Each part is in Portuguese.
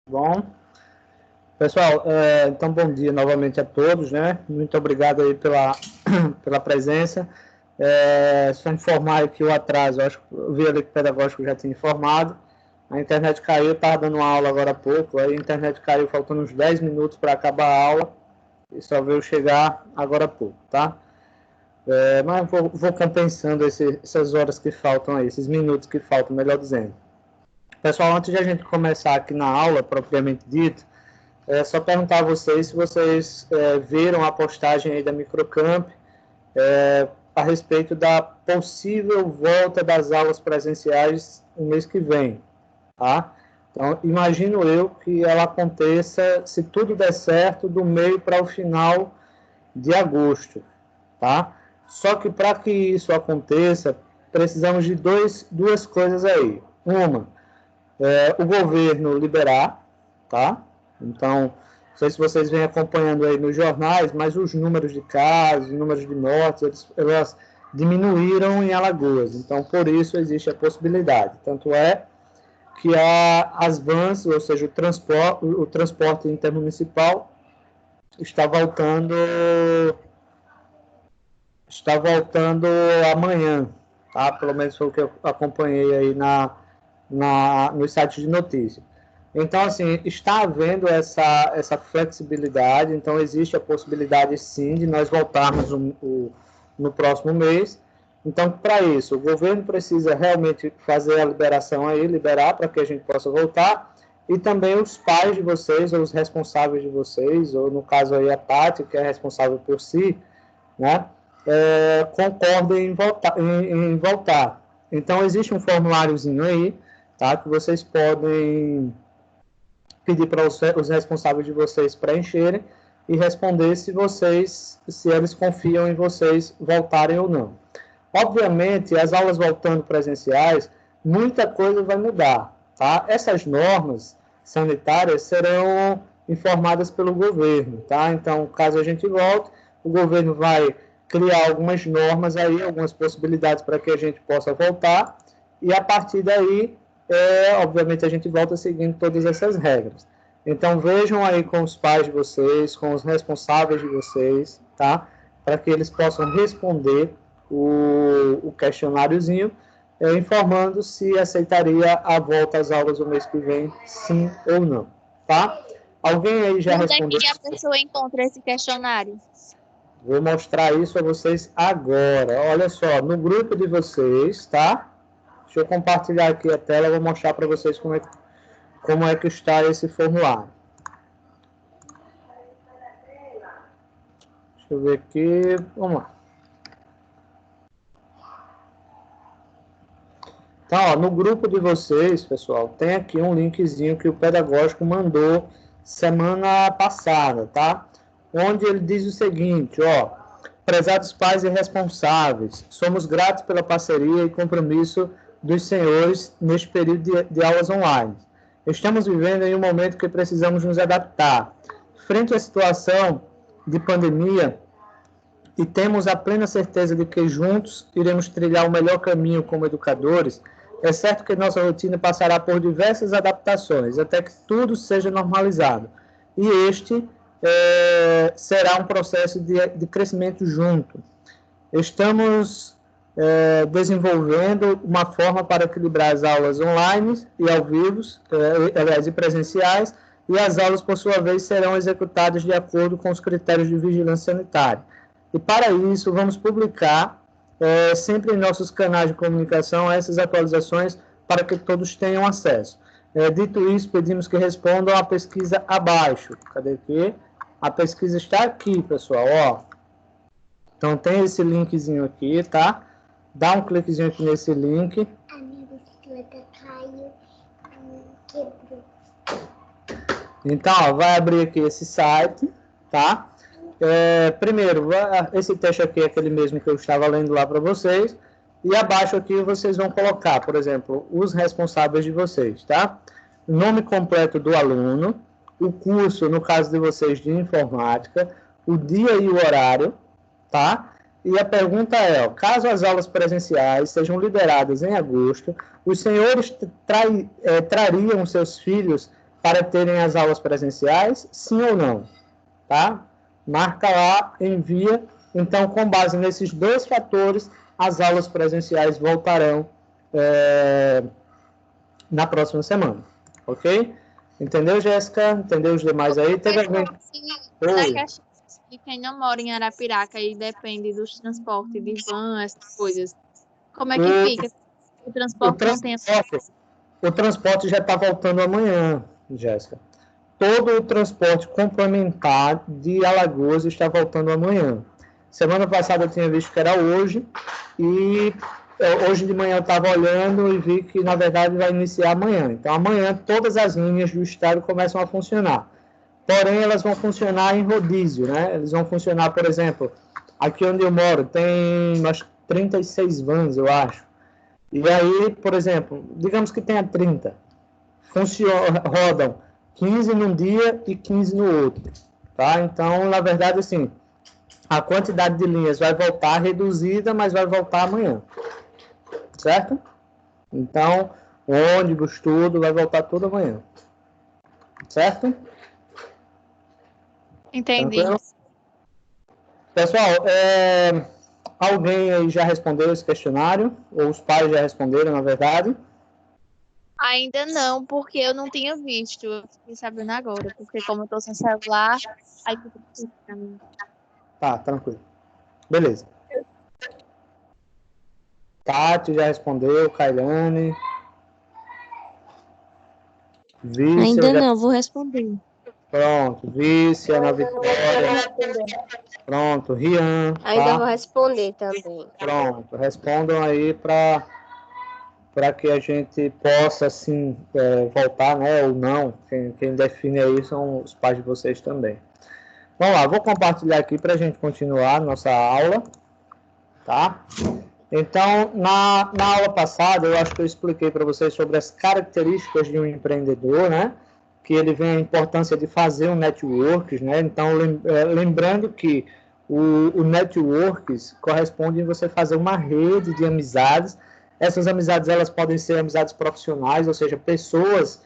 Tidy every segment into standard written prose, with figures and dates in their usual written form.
Bom, pessoal, então bom dia novamente a todos, né? Muito obrigado aí pela presença. Só informar aqui o atraso, acho que eu vi ali que o pedagógico já tinha informado. A internet caiu, estava dando uma aula agora há pouco, aí a internet caiu faltando uns 10 minutos para acabar a aula e só veio chegar agora há pouco, tá? Mas vou compensando essas horas que faltam aí, esses minutos que faltam, melhor dizendo. Pessoal, antes de a gente começar aqui na aula, propriamente dito, só perguntar a vocês se vocês viram a postagem aí da Microcamp a respeito da possível volta das aulas presenciais no mês que vem, tá? Então, imagino eu que ela aconteça, se tudo der certo, do meio para o final de agosto, tá? Só que para que isso aconteça, precisamos de duas coisas aí. Uma, o governo liberar, tá? Então, não sei se vocês vêm acompanhando aí nos jornais, mas os números de casos, os números de mortes, elas diminuíram em Alagoas. Então, por isso existe a possibilidade. Tanto é que as vans, ou seja, o transporte intermunicipal está voltando amanhã, tá? Pelo menos foi o que eu acompanhei aí nos sites de notícia. Então, assim, está havendo essa flexibilidade, então existe a possibilidade, sim, de nós voltarmos no próximo mês. Então, para isso, o governo precisa realmente fazer a liberação aí, liberar para que a gente possa voltar, e também os pais de vocês, ou os responsáveis de vocês, ou no caso aí a Tati, que é responsável por si, né, concordem em voltar. Então, existe um formuláriozinho aí, tá, que vocês podem pedir para os responsáveis de vocês preencherem e responder se eles confiam em vocês voltarem ou não. Obviamente, as aulas voltando presenciais, muita coisa vai mudar, tá? Essas normas sanitárias serão informadas pelo governo, tá? Então, caso a gente volte, o governo vai criar algumas normas aí, algumas possibilidades para que a gente possa voltar, e a partir daí, obviamente, a gente volta seguindo todas essas regras. Então, vejam aí com os pais de vocês, com os responsáveis de vocês, tá? Para que eles possam responder o questionáriozinho, informando se aceitaria a volta às aulas no mês que vem, sim ou não, tá? Alguém aí já respondeu? Onde é que a pessoa encontra esse questionário? Vou mostrar isso a vocês agora. Olha só, no grupo de vocês, tá? Deixa eu compartilhar aqui a tela, vou mostrar para vocês como é que está esse formulário. Deixa eu ver aqui, vamos lá. Então, ó, no grupo de vocês, pessoal, tem aqui um linkzinho que o pedagógico mandou semana passada, tá? Onde ele diz o seguinte, ó: prezados pais e responsáveis, somos gratos pela parceria e compromisso dos senhores neste período de aulas online. Estamos vivendo em um momento que precisamos nos adaptar. Frente à situação de pandemia, e temos a plena certeza de que juntos iremos trilhar o melhor caminho como educadores, é certo que nossa rotina passará por diversas adaptações, até que tudo seja normalizado. E este será um processo de crescimento junto. Estamos desenvolvendo uma forma para equilibrar as aulas online e ao vivo, aliás, e presenciais, e as aulas, por sua vez, serão executadas de acordo com os critérios de vigilância sanitária. E para isso, vamos publicar sempre em nossos canais de comunicação essas atualizações para que todos tenham acesso. Dito isso, pedimos que respondam à pesquisa abaixo. Cadê aqui? A pesquisa está aqui, pessoal, ó. Então, tem esse linkzinho aqui, tá? Dá um cliquezinho aqui nesse link. A minha bicicleta caiu e quebrou. Então, ó, vai abrir aqui esse site, tá? Primeiro, esse texto aqui é aquele mesmo que eu estava lendo lá para vocês. E abaixo aqui vocês vão colocar, por exemplo, os responsáveis de vocês, tá? O nome completo do aluno, o curso, no caso de vocês, de informática, o dia e o horário, tá? E a pergunta é, ó, caso as aulas presenciais sejam liberadas em agosto, os senhores trariam seus filhos para terem as aulas presenciais, sim ou não, tá? Marca lá, envia. Então, com base nesses dois fatores, as aulas presenciais voltarão na próxima semana, ok? Entendeu, Jéssica? Entendeu os demais aí? Teve alguém... Na questão de quem não mora em Arapiraca e depende dos transportes de van, essas coisas, como é que fica? O transporte não tem... O transporte já está voltando amanhã, Jéssica. Todo o transporte complementar de Alagoas está voltando amanhã. Semana passada eu tinha visto que era hoje, e hoje de manhã eu estava olhando e vi que, na verdade, vai iniciar amanhã. Então, amanhã todas as linhas do estado começam a funcionar. Porém, elas vão funcionar em rodízio, né? Eles vão funcionar, por exemplo, aqui onde eu moro, tem umas 36 vans, eu acho. E aí, por exemplo, digamos que tenha 30. Rodam 15 num dia e 15 no outro. Tá? Então, na verdade, assim, a quantidade de linhas vai voltar reduzida, mas vai voltar amanhã. Certo? Então, ônibus, tudo, vai voltar tudo amanhã. Certo? Entendi. Tranquilo? Pessoal, alguém aí já respondeu esse questionário? Ou os pais já responderam, na verdade? Ainda não, porque eu não tinha visto. Eu fiquei sabendo agora, porque como eu tô sem celular, aí fica difícil pra mim. Tá, tranquilo. Beleza. Tati já respondeu, Kailane. Vícia, Ainda não, vou responder. Pronto, Vícia, Ana Vitória. Pronto, Rian. Ainda Tá? vou responder também. Pronto, respondam aí para que a gente possa, assim, voltar, né, ou não. Quem define aí são os pais de vocês também. Vamos lá, vou compartilhar aqui para a gente continuar a nossa aula, tá? Então, na aula passada, eu acho que eu expliquei para vocês sobre as características de um empreendedor, né? Que ele vê a importância de fazer um network, né? Então, lembrando que o networks corresponde em você fazer uma rede de amizades. Essas amizades, elas podem ser amizades profissionais, ou seja, pessoas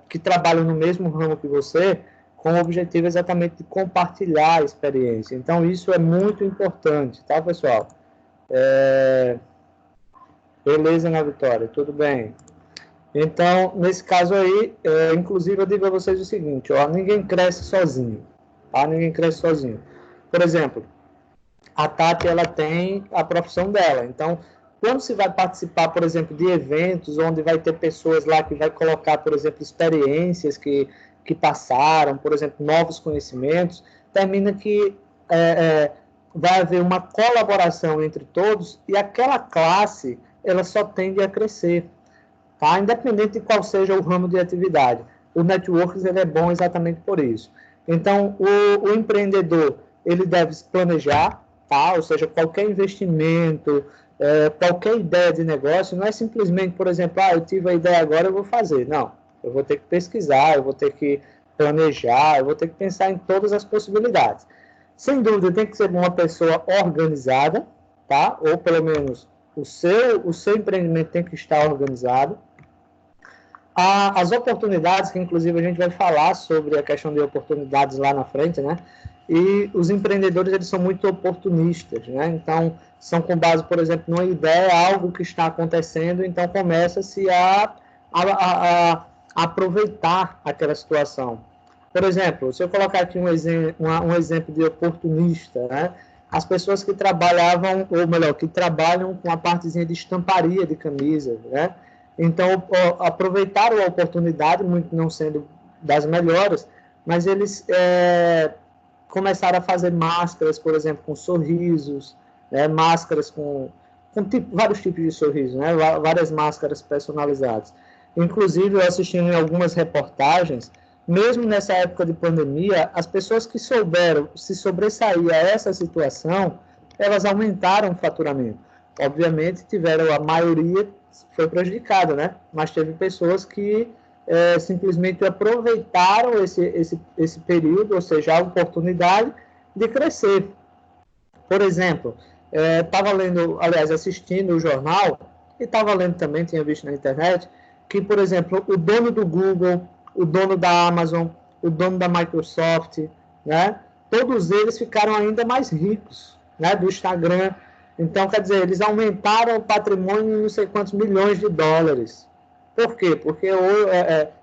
que trabalham no mesmo ramo que você, com o objetivo exatamente de compartilhar a experiência. Então, isso é muito importante, tá, pessoal? Beleza, Ana Vitória, tudo bem. Então, nesse caso aí, inclusive eu digo a vocês o seguinte, ó, ninguém cresce sozinho, tá? Ninguém cresce sozinho. Por exemplo, a Tati, ela tem a profissão dela, então, quando se vai participar, por exemplo, de eventos, onde vai ter pessoas lá que vai colocar, por exemplo, experiências que passaram, por exemplo, novos conhecimentos, termina que vai haver uma colaboração entre todos e aquela classe, ela só tende a crescer, tá? Independente de qual seja o ramo de atividade. O networking, ele é bom exatamente por isso. Então, o empreendedor, ele deve se planejar, tá? Ou seja, qualquer investimento, qualquer ideia de negócio, não é simplesmente, por exemplo, eu tive a ideia agora, eu vou fazer. Não, eu vou ter que pesquisar, eu vou ter que planejar, eu vou ter que pensar em todas as possibilidades. Sem dúvida, tem que ser uma pessoa organizada, tá? Ou pelo menos o seu empreendimento tem que estar organizado. As oportunidades, que inclusive a gente vai falar sobre a questão de oportunidades lá na frente, né? E os empreendedores, eles são muito oportunistas, né? Então, são com base, por exemplo, numa ideia, algo que está acontecendo, então começa-se a aproveitar aquela situação. Por exemplo, se eu colocar aqui um exemplo de oportunista, né? As pessoas que trabalhavam, ou melhor, que trabalham com a partezinha de estamparia de camisa, né? Então, aproveitaram a oportunidade, muito não sendo das melhores, mas eles começaram a fazer máscaras, por exemplo, com sorrisos, né? Máscaras com vários tipos de sorrisos, né? Várias máscaras personalizadas. Inclusive, eu assisti em algumas reportagens, mesmo nessa época de pandemia, as pessoas que souberam se sobressair a essa situação, elas aumentaram o faturamento. Obviamente, a maioria foi prejudicada, né? Mas teve pessoas que simplesmente aproveitaram esse período, ou seja, a oportunidade de crescer. Por exemplo, estava lendo, aliás, assistindo o jornal, e estava lendo também, tinha visto na internet, que, por exemplo, o dono do Google, o dono da Amazon, o dono da Microsoft, né? Todos eles ficaram ainda mais ricos, né? Do Instagram. Então, quer dizer, eles aumentaram o patrimônio em não sei quantos milhões de dólares. Por quê? Porque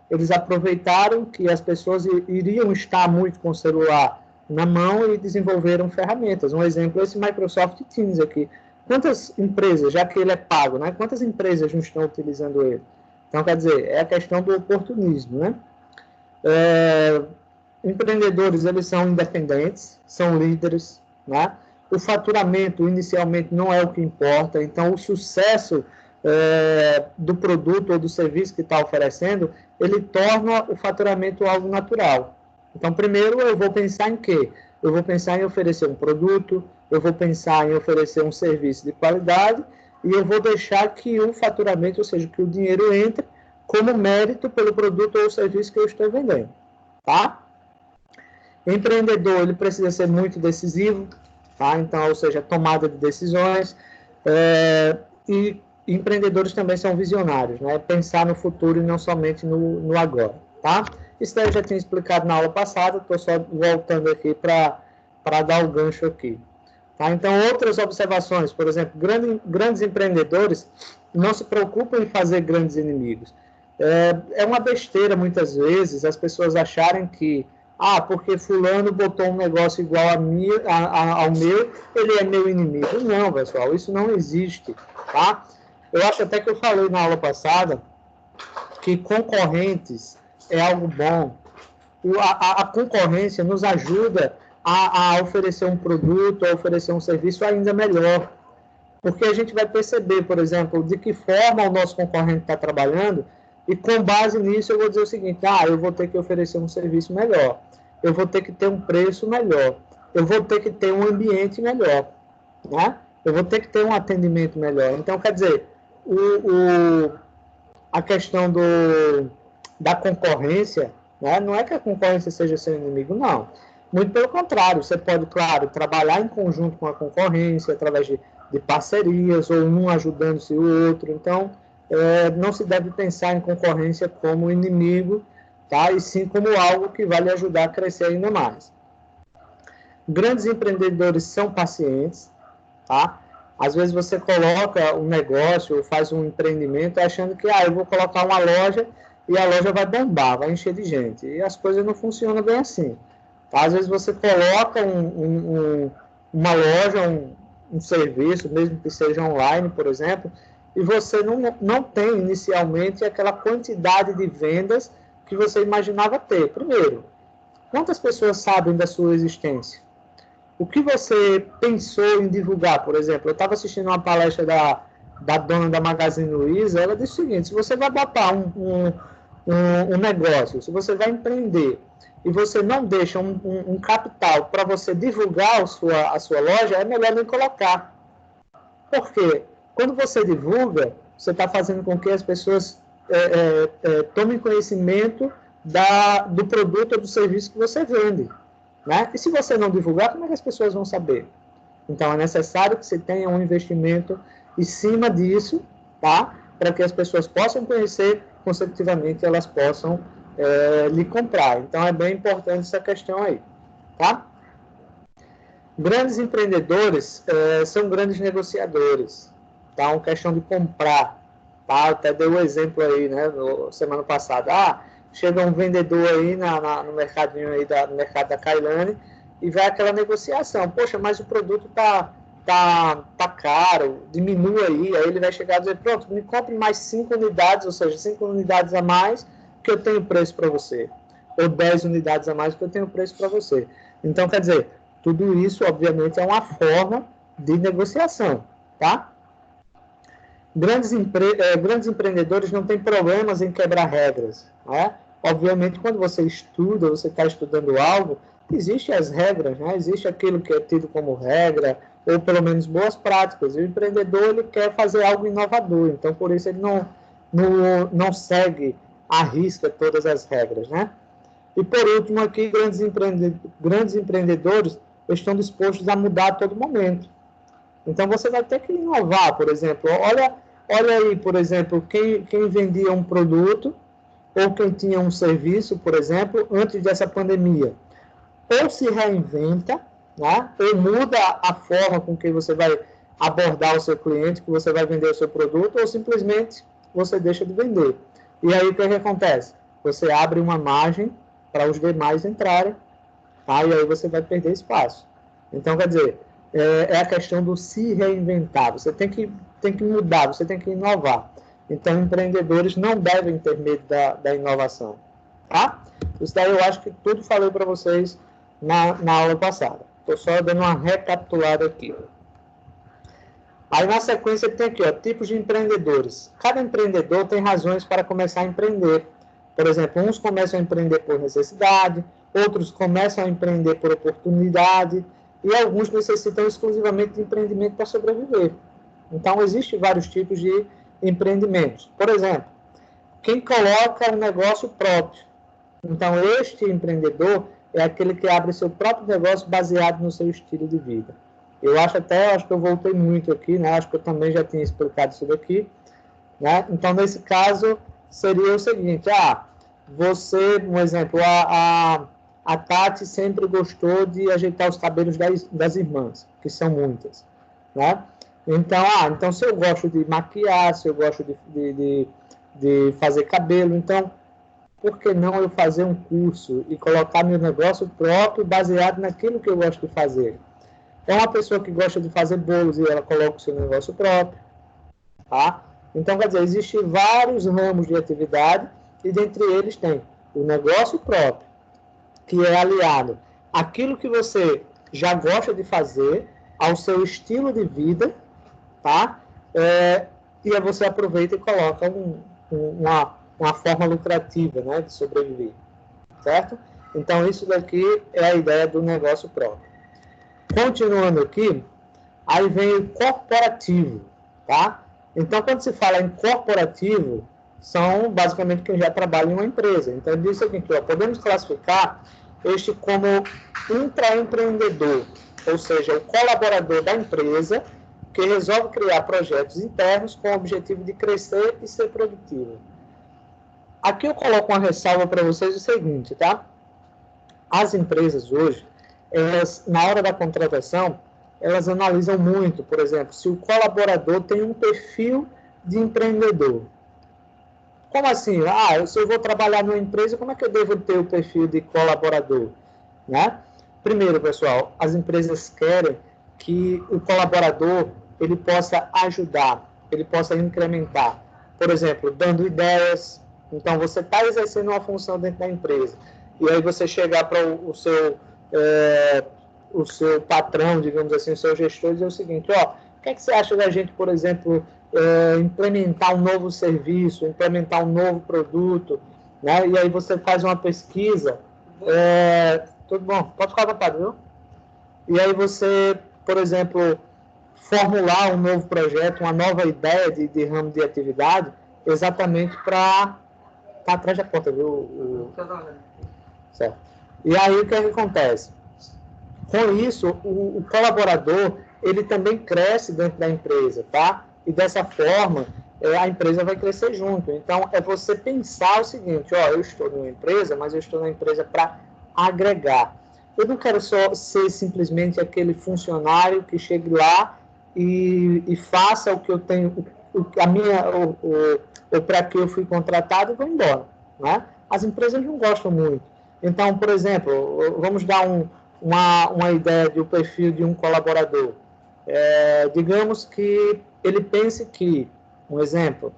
eles aproveitaram que as pessoas iriam estar muito com o celular na mão e desenvolveram ferramentas. Um exemplo é esse Microsoft Teams aqui. Quantas empresas, já que ele é pago, né? Quantas empresas não estão utilizando ele? Então, quer dizer, é a questão do oportunismo, né? Empreendedores, eles são independentes, são líderes, né? O faturamento, inicialmente, não é o que importa. Então, o sucesso do produto ou do serviço que está oferecendo, ele torna o faturamento algo natural. Então, primeiro, eu vou pensar em quê? Eu vou pensar em oferecer um produto, eu vou pensar em oferecer um serviço de qualidade e eu vou deixar que o faturamento, ou seja, que o dinheiro entre como mérito pelo produto ou serviço que eu estou vendendo, tá? Empreendedor, ele precisa ser muito decisivo, tá? Então, ou seja, tomada de decisões, e empreendedores também são visionários, né? Pensar no futuro e não somente no agora, tá? Isso daí eu já tinha explicado na aula passada, estou só voltando aqui para dar o gancho aqui. Tá? Então, outras observações, por exemplo, grandes empreendedores não se preocupam em fazer grandes inimigos. É uma besteira, muitas vezes, as pessoas acharem que, porque fulano botou um negócio igual ao meu, ele é meu inimigo. Não, pessoal, isso não existe, tá? Eu acho até que eu falei na aula passada que concorrentes é algo bom. A concorrência nos ajuda a oferecer um produto, a oferecer um serviço ainda melhor. Porque a gente vai perceber, por exemplo, de que forma o nosso concorrente está trabalhando, e com base nisso eu vou dizer o seguinte, eu vou ter que oferecer um serviço melhor, eu vou ter que ter um preço melhor, eu vou ter que ter um ambiente melhor, né? Eu vou ter que ter um atendimento melhor. Então, quer dizer, a questão da concorrência, né? Não é que a concorrência seja seu inimigo, não. Muito pelo contrário, você pode, claro, trabalhar em conjunto com a concorrência, através de parcerias, ou um ajudando-se o outro. Então, não se deve pensar em concorrência como inimigo, tá? E sim como algo que vai lhe ajudar a crescer ainda mais. Grandes empreendedores são pacientes, tá? Às vezes você coloca um negócio ou faz um empreendimento achando que eu vou colocar uma loja e a loja vai bombar, vai encher de gente. E as coisas não funcionam bem assim. Tá? Às vezes você coloca uma loja, um serviço, mesmo que seja online, por exemplo, e você não tem inicialmente aquela quantidade de vendas que você imaginava ter. Primeiro, quantas pessoas sabem da sua existência? O que você pensou em divulgar, por exemplo? Eu estava assistindo uma palestra da dona da Magazine Luiza, ela disse o seguinte, se você vai botar um negócio, se você vai empreender, e você não deixa um capital para você divulgar a sua loja, é melhor nem colocar. Por quê? Quando você divulga, você está fazendo com que as pessoas tomem conhecimento do produto ou do serviço que você vende. Né? E se você não divulgar, como é que as pessoas vão saber? Então, é necessário que você tenha um investimento em cima disso, tá? Para que as pessoas possam conhecer, consecutivamente elas possam lhe comprar. Então, é bem importante essa questão aí. Tá? Grandes empreendedores são grandes negociadores. Tá? Uma questão de comprar. Tá? Até dei um exemplo aí, né, semana passada. Chega um vendedor aí no mercadinho aí no mercado da Kailane e vai aquela negociação. Poxa, mas o produto tá caro, diminua aí. Aí ele vai chegar e dizer, pronto, me compre mais 5 unidades, ou seja, 5 unidades a mais que eu tenho preço para você. Ou 10 unidades a mais que eu tenho preço para você. Então, quer dizer, tudo isso, obviamente, é uma forma de negociação, tá? Grandes empreendedores não têm problemas em quebrar regras, né? Obviamente, quando você estuda, você está estudando algo, existem as regras, né? Existe aquilo que é tido como regra, ou pelo menos boas práticas. E o empreendedor ele quer fazer algo inovador, então por isso ele não segue à risca todas as regras, né? E por último aqui, grandes empreendedores estão dispostos a mudar a todo momento. Então você vai ter que inovar, por exemplo. Olha aí, por exemplo, quem vendia um produto ou quem tinha um serviço, por exemplo, antes dessa pandemia, ou se reinventa, né? Ou muda a forma com que você vai abordar o seu cliente, que você vai vender o seu produto, ou simplesmente você deixa de vender. E aí o que acontece? Você abre uma margem para os demais entrarem, tá? E aí você vai perder espaço. Então, quer dizer, é a questão do se reinventar. Você tem que mudar, você tem que inovar. Então, empreendedores não devem ter medo da inovação. Tá? Isso daí eu acho que tudo falei para vocês na aula passada. Estou só dando uma recapitulada aqui. Aí, na sequência, tem aqui, ó, tipos de empreendedores. Cada empreendedor tem razões para começar a empreender. Por exemplo, uns começam a empreender por necessidade, outros começam a empreender por oportunidade, e alguns necessitam exclusivamente de empreendimento para sobreviver. Então, existem vários tipos de empreendimentos. Por exemplo, quem coloca um negócio próprio. Então, este empreendedor é aquele que abre seu próprio negócio baseado no seu estilo de vida. Eu acho que eu voltei muito aqui, né? Acho que eu também já tinha explicado isso daqui, né? Então, nesse caso, seria o seguinte, você, um exemplo, a Tati sempre gostou de ajeitar os cabelos das irmãs, que são muitas, né? Então se eu gosto de maquiar, se eu gosto de fazer cabelo, então, por que não eu fazer um curso e colocar meu negócio próprio baseado naquilo que eu gosto de fazer? É uma pessoa que gosta de fazer bolos e ela coloca o seu negócio próprio, tá? Então, quer dizer, existem vários ramos de atividade e dentre eles tem o negócio próprio, que é aliado àquilo que você já gosta de fazer, ao seu estilo de vida, tá? E aí você aproveita e coloca uma forma lucrativa, né, de sobreviver, certo? Então, isso daqui é a ideia do negócio próprio. Continuando aqui, aí vem o corporativo, tá? Então, quando se fala em corporativo, são basicamente quem já trabalha em uma empresa. Então, diz o seguinte, podemos classificar este como intraempreendedor, ou seja, o colaborador da empresa que resolve criar projetos internos com o objetivo de crescer e ser produtivo. Aqui eu coloco uma ressalva para vocês o seguinte, tá? As empresas hoje, elas, na hora da contratação, elas analisam muito, por exemplo, se o colaborador tem um perfil de empreendedor. Como assim? Se eu vou trabalhar numa empresa, como é que eu devo ter o perfil de colaborador? Né? Primeiro, pessoal, as empresas querem que o colaborador ele possa ajudar, ele possa incrementar. Por exemplo, dando ideias. Então, você está exercendo uma função dentro da empresa. E aí você chegar para o seu patrão, digamos assim, o seu gestor, e dizer o seguinte, o que é que você acha da gente, por exemplo, implementar um novo serviço, implementar um novo produto, né? E aí você faz uma pesquisa, tudo bom, pode ficar à vontade, viu? E aí você, por exemplo, formular um novo projeto, uma nova ideia de ramo de atividade, exatamente para... Tá atrás da porta, viu? Certo. E aí o que acontece? Com isso, o colaborador, ele também cresce dentro da empresa, tá? E dessa forma, a empresa vai crescer junto. Então, é você pensar o seguinte, eu estou numa empresa, mas eu estou na empresa para agregar. Eu não quero só ser simplesmente aquele funcionário que chegue lá e faça o que eu tenho, ou para que eu fui contratado e vou embora, né? As empresas não gostam muito. Então, por exemplo, vamos dar uma ideia do perfil de um colaborador. Digamos que ele pense que, um exemplo,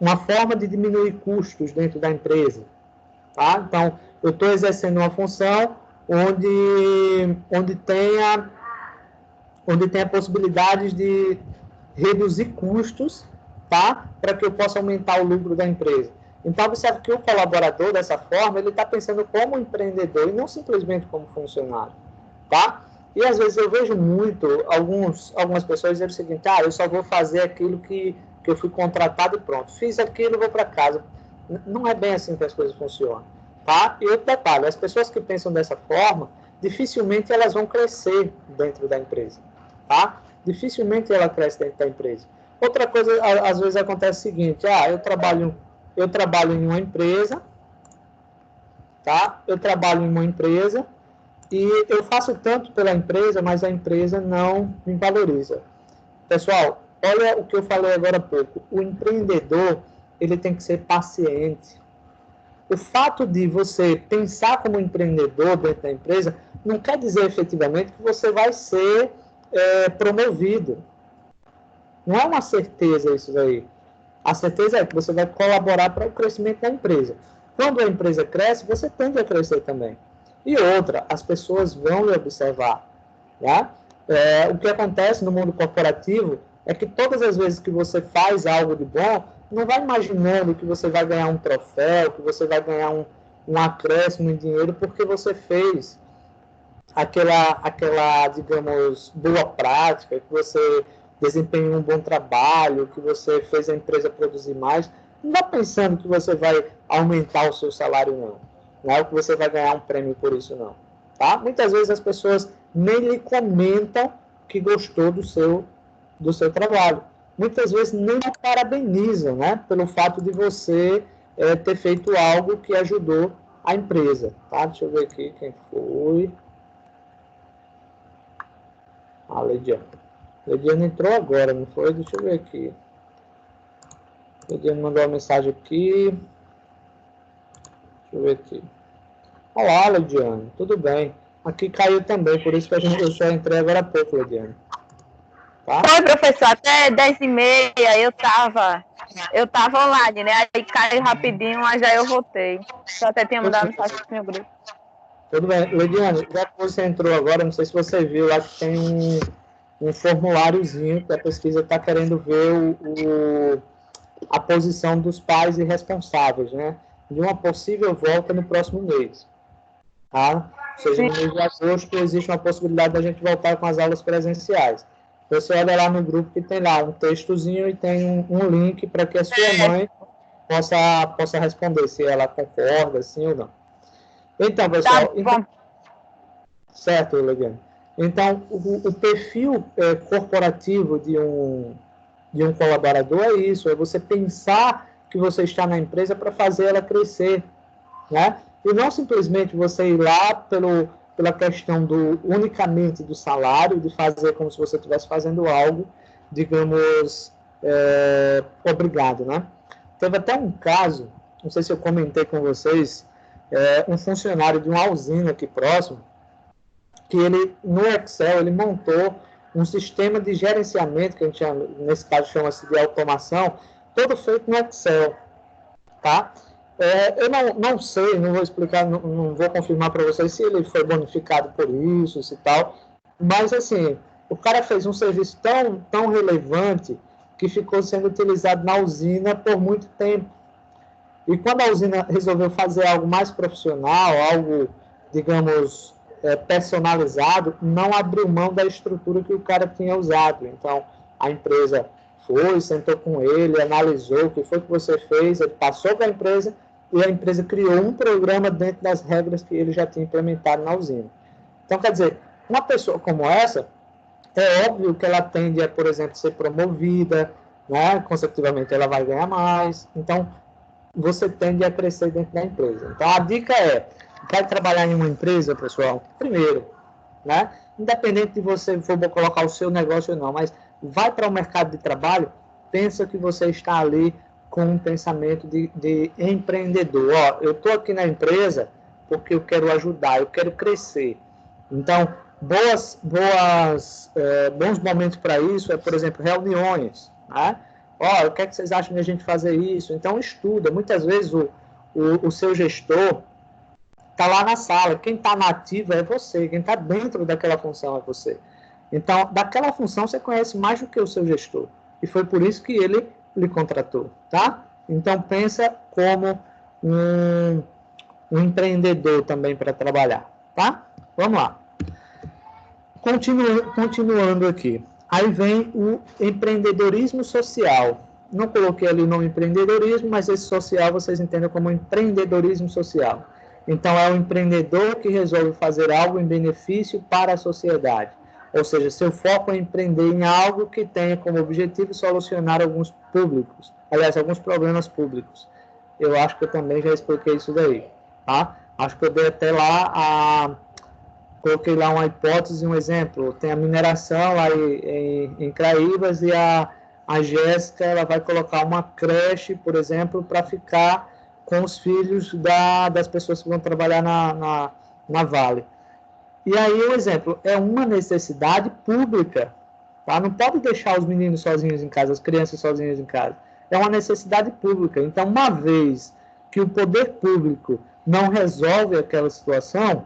uma forma de diminuir custos dentro da empresa. Tá? Então, eu estou exercendo uma função onde tenha possibilidades de reduzir custos, tá? Para que eu possa aumentar o lucro da empresa. Então, observe que o colaborador, dessa forma, ele está pensando como empreendedor e não simplesmente como funcionário. Tá? E, às vezes, eu vejo muito algumas pessoas dizendo o seguinte, eu só vou fazer aquilo que eu fui contratado e pronto. Fiz aquilo, vou para casa. Não é bem assim que as coisas funcionam. Tá? E outro detalhe, as pessoas que pensam dessa forma, dificilmente elas vão crescer dentro da empresa. Tá? Dificilmente ela cresce dentro da empresa. Outra coisa, às vezes, acontece o seguinte, eu trabalho eu trabalho em uma empresa, tá? Eu trabalho em uma empresa e eu faço tanto pela empresa, mas a empresa não me valoriza. Pessoal, olha o que eu falei agora há pouco. O empreendedor, ele tem que ser paciente. O fato de você pensar como empreendedor dentro da empresa não quer dizer efetivamente que você vai ser promovido. Não é uma certeza isso daí. A certeza é que você vai colaborar para o crescimento da empresa. Quando a empresa cresce, você tende a crescer também. E outra, as pessoas vão lhe observar. Tá? O que acontece no mundo corporativo é que todas as vezes que você faz algo de bom, não vai imaginando que você vai ganhar um troféu, que você vai ganhar um acréscimo em dinheiro, porque você fez aquela, digamos, boa prática, que você desempenhou um bom trabalho, que você fez a empresa produzir mais. Não está pensando que você vai aumentar o seu salário, não. Não é que você vai ganhar um prêmio por isso, não. Tá? Muitas vezes as pessoas nem lhe comentam que gostou do seu trabalho. Muitas vezes nem lhe parabenizam, né? Pelo fato de você ter feito algo que ajudou a empresa. Tá? Deixa eu ver aqui quem foi. A Leidiane. Leidiane entrou agora, não foi? Deixa eu ver aqui. Leidiane mandou uma mensagem aqui. Deixa eu ver aqui. Olá, Leidiane. Tudo bem? Aqui caiu também, por isso que eu só entrei agora há pouco, Leidiane. Tá? Oi, professor, até 10h30 eu tava online, né? Aí caiu rapidinho, mas já eu voltei. Eu até tinha mandado mensagem pro meu grupo. Tudo bem. Leidiane, já que você entrou agora, não sei se você viu, lá que tem um formuláriozinho que a pesquisa está querendo ver a posição dos pais e responsáveis, né? De uma possível volta no próximo mês. Tá? Ou seja, no mês de agosto existe uma possibilidade da gente voltar com as aulas presenciais. Você olha lá no grupo que tem lá um textozinho e tem um link para que a sua mãe possa responder se ela concorda, sim ou não. Então, pessoal... Tá, certo, Legiane. Então, o perfil corporativo de um colaborador é isso, é você pensar que você está na empresa para fazer ela crescer, né? E não simplesmente você ir lá pela questão unicamente do salário, de fazer como se você estivesse fazendo algo, digamos, obrigado, né? Teve até um caso, não sei se eu comentei com vocês, um funcionário de uma usina aqui próximo, que ele, no Excel, ele montou um sistema de gerenciamento, que a gente, nesse caso, chama-se de automação, todo feito no Excel, tá? Eu não sei, não vou explicar, não vou confirmar para vocês se ele foi bonificado por isso, se tal, mas, assim, o cara fez um serviço tão relevante que ficou sendo utilizado na usina por muito tempo. E quando a usina resolveu fazer algo mais profissional, algo, digamos, personalizado, não abriu mão da estrutura que o cara tinha usado. Então, a empresa foi, sentou com ele, analisou o que foi que você fez, ele passou para a empresa e a empresa criou um programa dentro das regras que ele já tinha implementado na usina. Então, quer dizer, uma pessoa como essa, é óbvio que ela tende a, por exemplo, ser promovida, né? Consecutivamente ela vai ganhar mais. Então, você tende a crescer dentro da empresa. Então, a dica é, vai trabalhar em uma empresa, pessoal, primeiro, né? Independente de você for colocar o seu negócio ou não, mas vai para o mercado de trabalho, pensa que você está ali com um pensamento de empreendedor. Ó, eu estou aqui na empresa porque eu quero ajudar, eu quero crescer. Então, bons momentos para isso é, por exemplo, reuniões, né? Ó, o que é que vocês acham de a gente fazer isso? Então, estuda. Muitas vezes o seu gestor está lá na sala. Quem está na ativa é você. Quem está dentro daquela função é você. Então, daquela função você conhece mais do que o seu gestor. E foi por isso que ele lhe contratou, tá? Então, pensa como um empreendedor também para trabalhar, tá? Vamos lá. Continuando aqui. Aí vem o empreendedorismo social. Não coloquei ali o nome empreendedorismo, mas esse social vocês entendem como empreendedorismo social. Então, é o empreendedor que resolve fazer algo em benefício para a sociedade. Ou seja, seu foco é empreender em algo que tenha como objetivo solucionar alguns problemas públicos. eu acho que eu também já expliquei isso daí, tá? Acho que eu dei até lá coloquei lá uma hipótese, um exemplo. Tem a mineração lá em Craíbas e a Jéssica, ela vai colocar uma creche, por exemplo, para ficar com os filhos das pessoas que vão trabalhar na Vale. E aí, um exemplo, é uma necessidade pública, tá? Não pode deixar os meninos sozinhos em casa, as crianças sozinhas em casa. É uma necessidade pública. Então, uma vez que o poder público não resolve aquela situação,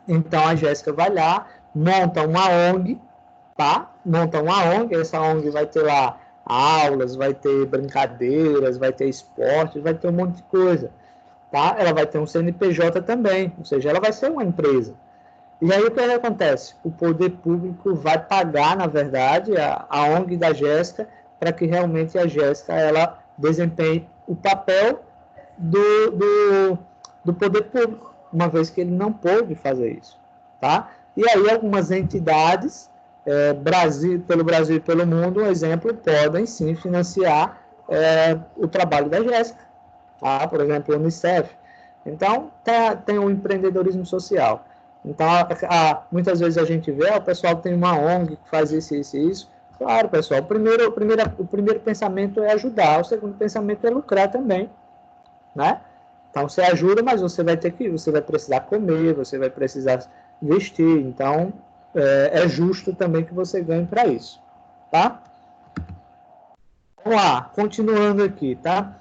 então a Jéssica vai lá, monta uma ONG, tá? Monta uma ONG, essa ONG vai ter lá aulas, vai ter brincadeiras, vai ter esportes, vai ter um monte de coisa, tá? Ela vai ter um CNPJ também, ou seja, ela vai ser uma empresa. E aí o que acontece? O poder público vai pagar, na verdade, a ONG da Jéssica para que realmente a Jéssica ela desempenhe o papel do poder público, uma vez que ele não pôde fazer isso, tá? E aí algumas entidades, pelo Brasil e pelo mundo, um exemplo, podem sim financiar o trabalho da Jéssica, tá? Por exemplo, o Unicef. Então, tem o empreendedorismo social. Então, muitas vezes a gente vê, o pessoal tem uma ONG que faz isso, isso e isso. Claro, pessoal, o primeiro pensamento é ajudar, o segundo pensamento é lucrar também, né? Então, você ajuda, mas você vai precisar comer, você vai precisar vestir. Então, é justo também que você ganhe para isso, tá? Vamos lá, continuando aqui, tá?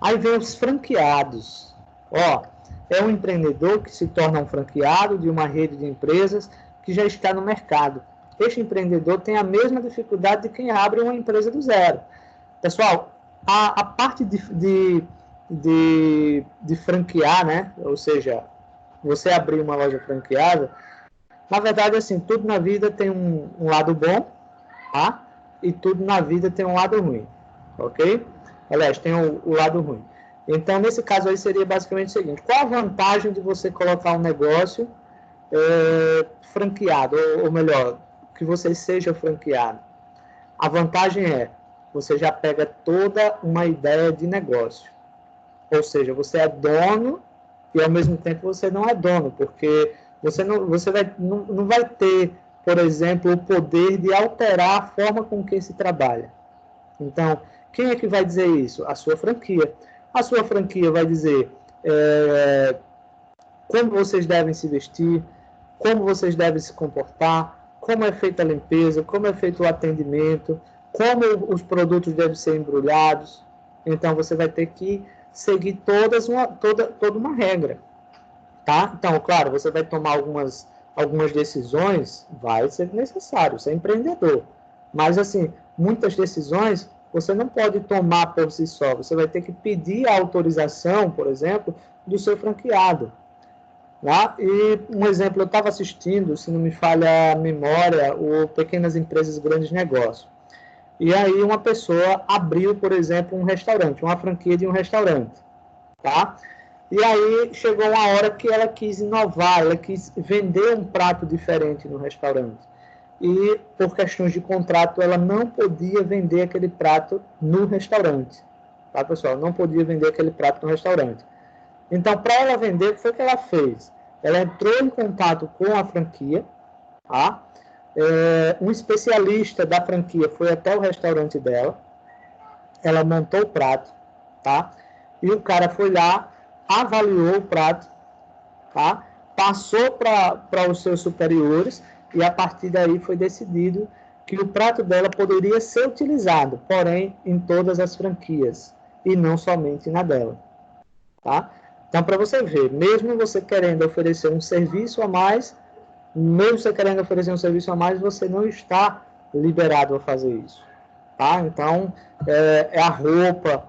Aí vem os franqueados. Ó, é um empreendedor que se torna um franqueado de uma rede de empresas que já está no mercado. Este empreendedor tem a mesma dificuldade de quem abre uma empresa do zero. Pessoal, a parte de franquear, né? Ou seja, você abrir uma loja franqueada, na verdade, assim, tudo na vida tem um lado bom, tá? E tudo na vida tem um lado ruim, ok? Aliás, tem o lado ruim. Então, nesse caso aí, seria basicamente o seguinte: qual a vantagem de você colocar um negócio franqueado, ou melhor, que você seja franqueado? A vantagem é, você já pega toda uma ideia de negócio. Ou seja, você é dono e, ao mesmo tempo, você não é dono, porque você não vai ter, por exemplo, o poder de alterar a forma com que se trabalha. Então, quem é que vai dizer isso? A sua franquia. A sua franquia vai dizer como vocês devem se vestir, como vocês devem se comportar, como é feita a limpeza, como é feito o atendimento, como os produtos devem ser embrulhados. Então, você vai ter que seguir toda uma regra, tá? Então, claro, você vai tomar algumas decisões, vai ser necessário, você é empreendedor. Mas, assim, muitas decisões você não pode tomar por si só. Você vai ter que pedir a autorização, por exemplo, do seu franqueado. Tá? E um exemplo, eu estava assistindo, se não me falha a memória, o Pequenas Empresas, Grandes Negócios. E aí uma pessoa abriu, por exemplo, um restaurante, uma franquia de um restaurante. Tá? E aí chegou uma hora que ela quis inovar, ela quis vender um prato diferente no restaurante. E, por questões de contrato, ela não podia vender aquele prato no restaurante. Tá, pessoal? Não podia vender aquele prato no restaurante. Então, para ela vender, o que foi que ela fez? Ela entrou em contato com a franquia, tá? Um especialista da franquia foi até o restaurante dela, ela montou o prato, tá? E o cara foi lá, avaliou o prato, tá? Passou para os seus superiores, e a partir daí foi decidido que o prato dela poderia ser utilizado, porém, em todas as franquias, e não somente na dela. Tá? Então, para você ver, mesmo você querendo oferecer um serviço a mais, você não está liberado a fazer isso. Tá? Então, a roupa,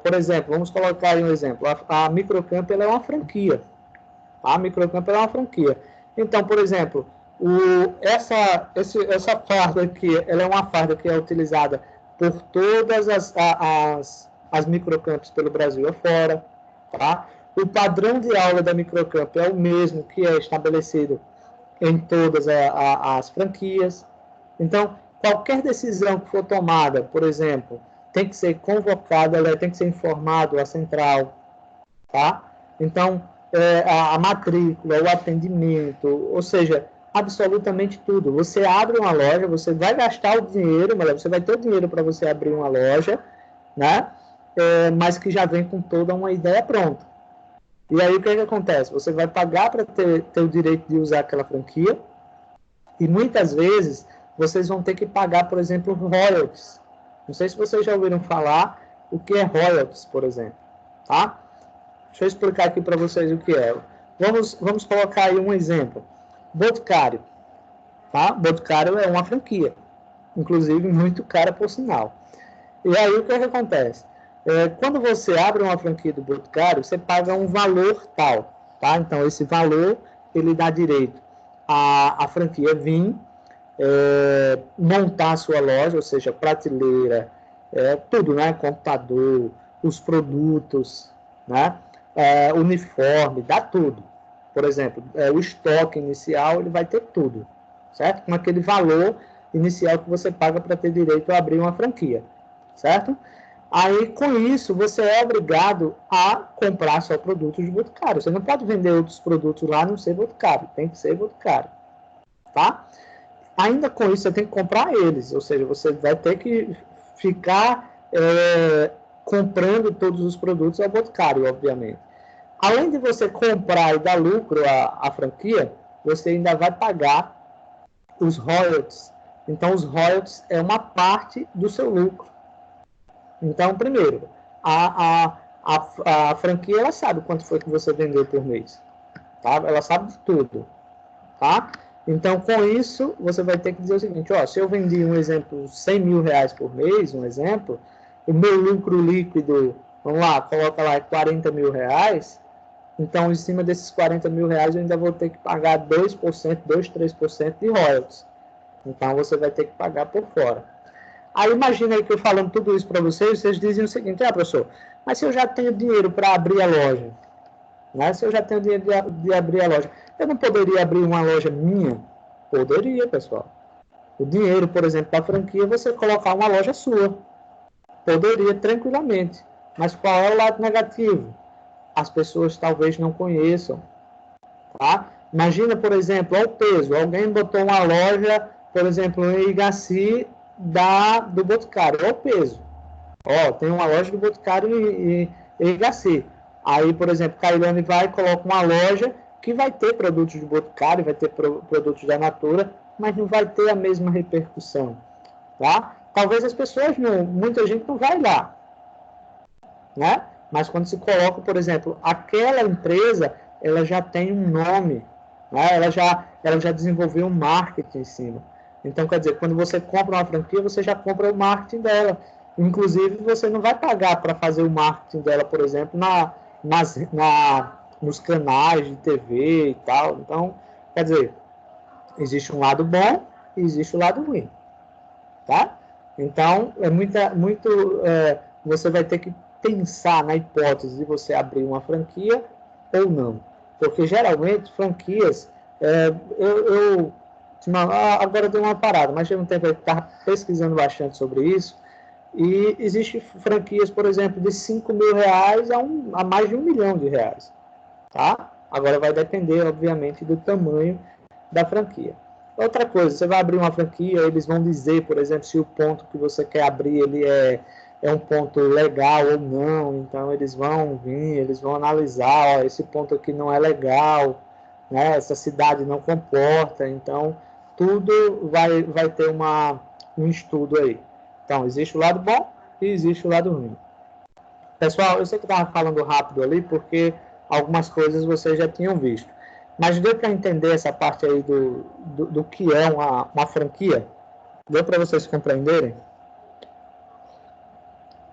por exemplo, vamos colocar aí um exemplo, a Microcamp ela é uma franquia. A Microcamp ela é uma franquia. Então, por exemplo, essa farda aqui, ela é uma farda que é utilizada por todas as microcamps pelo Brasil afora, tá? O padrão de aula da Microcamp é o mesmo que é estabelecido em todas as franquias. Então, qualquer decisão que for tomada, por exemplo, tem que ser convocado, ela tem que ser informado à central, tá? Então, a matrícula, o atendimento, ou seja, absolutamente tudo. Você abre uma loja, você vai gastar o dinheiro, mas você vai ter o dinheiro para você abrir uma loja, né? Mas que já vem com toda uma ideia pronta. E aí o que acontece? Você vai pagar para ter o direito de usar aquela franquia, e muitas vezes vocês vão ter que pagar, por exemplo, royalties. Não sei se vocês já ouviram falar o que é royalties, por exemplo, tá? Deixa eu explicar aqui para vocês o que é. Vamos colocar aí um exemplo. Boticário, tá? Boticário é uma franquia, inclusive muito cara por sinal. E aí o que acontece? Quando você abre uma franquia do Boticário, você paga um valor tal, tá? Então esse valor ele dá direito à franquia vir, montar a sua loja, ou seja, prateleira, tudo, né? Computador, os produtos, né? Uniforme, dá tudo. Por exemplo, o estoque inicial, ele vai ter tudo, certo? Com aquele valor inicial que você paga para ter direito a abrir uma franquia, certo? Aí, com isso, você é obrigado a comprar só produtos de Boticário. Você não pode vender outros produtos lá, não ser Boticário. Tem que ser Boticário, tá? Ainda com isso, você tem que comprar eles. Ou seja, você vai ter que ficar comprando todos os produtos ao Boticário, obviamente. Além de você comprar e dar lucro à franquia, você ainda vai pagar os royalties. Então, os royalties é uma parte do seu lucro. Então, primeiro, a franquia, ela sabe quanto foi que você vendeu por mês. Tá? Ela sabe de tudo. Tá? Então, com isso, você vai ter que dizer o seguinte, ó, se eu vendi, um exemplo, 100 mil reais por mês, um exemplo, o meu lucro líquido, vamos lá, coloca lá 40 mil reais, então, em cima desses 40 mil reais, eu ainda vou ter que pagar 2%, 3% de royalties. Então, você vai ter que pagar por fora. Aí, imagina aí que eu falando tudo isso para vocês dizem o seguinte, professor, mas se eu já tenho dinheiro para abrir a loja, né? Se eu já tenho dinheiro de abrir a loja, eu não poderia abrir uma loja minha? Poderia, pessoal. O dinheiro, por exemplo, da franquia, você colocar uma loja sua. Poderia, tranquilamente. Mas qual é o lado negativo? As pessoas talvez não conheçam. Tá? Imagina, por exemplo, o peso. Alguém botou uma loja, por exemplo, em Igaci, do Boticário. Olha o peso. Tem uma loja do Boticário em Igaci. Aí, por exemplo, Cailane vai e coloca uma loja que vai ter produtos de Boticário, vai ter produtos da Natura, mas não vai ter a mesma repercussão. Tá? Talvez as pessoas muita gente não vai lá. Né? Mas quando se coloca, por exemplo, aquela empresa, ela já tem um nome, né? Ela já desenvolveu um marketing em cima. Então, quer dizer, quando você compra uma franquia, você já compra o marketing dela. Inclusive, você não vai pagar para fazer o marketing dela, por exemplo, nos canais de TV e tal. Então, quer dizer, existe um lado bom e existe o lado ruim. Tá? Então, você vai ter que pensar na hipótese de você abrir uma franquia ou não. Porque, geralmente, franquias... agora deu uma parada, mas teve um tempo que eu estava pesquisando bastante sobre isso, e existem franquias, por exemplo, de 5 mil reais a mais de 1 milhão de reais. Tá? Agora vai depender, obviamente, do tamanho da franquia. Outra coisa, você vai abrir uma franquia, eles vão dizer, por exemplo, se o ponto que você quer abrir ele é um ponto legal ou não. Então, eles vão vir, eles vão analisar, esse ponto aqui não é legal, né? Essa cidade não comporta. Então, tudo vai ter um estudo aí. Então, existe o lado bom e existe o lado ruim. Pessoal, eu sei que eu estava falando rápido ali, porque algumas coisas vocês já tinham visto. Mas deu para entender essa parte aí do que é uma franquia? Deu para vocês compreenderem?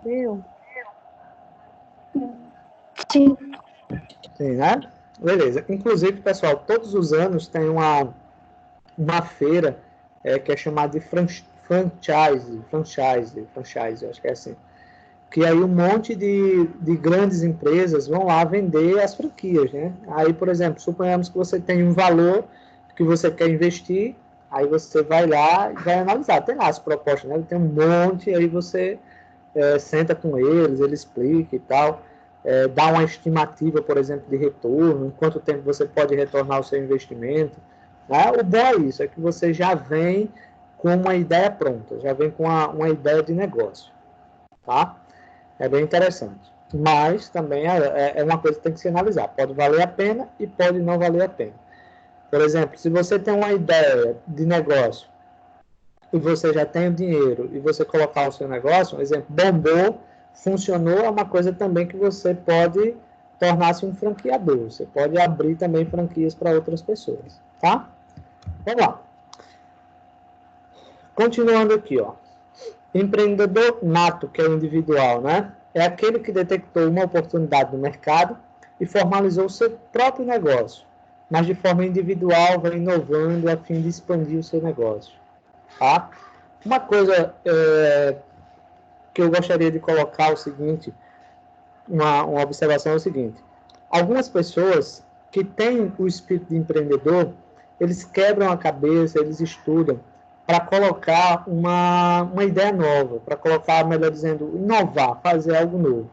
Deu. Sim. Sim, né? Beleza. Inclusive, pessoal, todos os anos tem uma feira que é chamada de franchise, eu acho que é assim. Que aí um monte de grandes empresas vão lá vender as franquias, né? Aí, por exemplo, suponhamos que você tem um valor que você quer investir, aí você vai lá e vai analisar. Tem lá as propostas, né? Tem um monte, aí você senta com eles, ele explica e tal, dá uma estimativa, por exemplo, de retorno, em quanto tempo você pode retornar o seu investimento. Né? O bom é isso, é que você já vem com uma ideia pronta, já vem com uma ideia de negócio. Tá? É bem interessante. Mas também é uma coisa que tem que se analisar. Pode valer a pena e pode não valer a pena. Por exemplo, se você tem uma ideia de negócio e você já tem o dinheiro e você colocar o seu negócio, um exemplo, bombou, funcionou, é uma coisa também que você pode tornar-se um franqueador. Você pode abrir também franquias para outras pessoas. Tá? Vamos lá. Continuando aqui, ó. Empreendedor nato, que é o individual, né? É aquele que detectou uma oportunidade no mercado e formalizou o seu próprio negócio, mas de forma individual vai inovando a fim de expandir o seu negócio. Tá? Uma coisa que eu gostaria de colocar é o seguinte, uma observação é o seguinte, algumas pessoas que têm o espírito de empreendedor, eles quebram a cabeça, eles estudam, para colocar uma ideia nova, para colocar, melhor dizendo, inovar, fazer algo novo.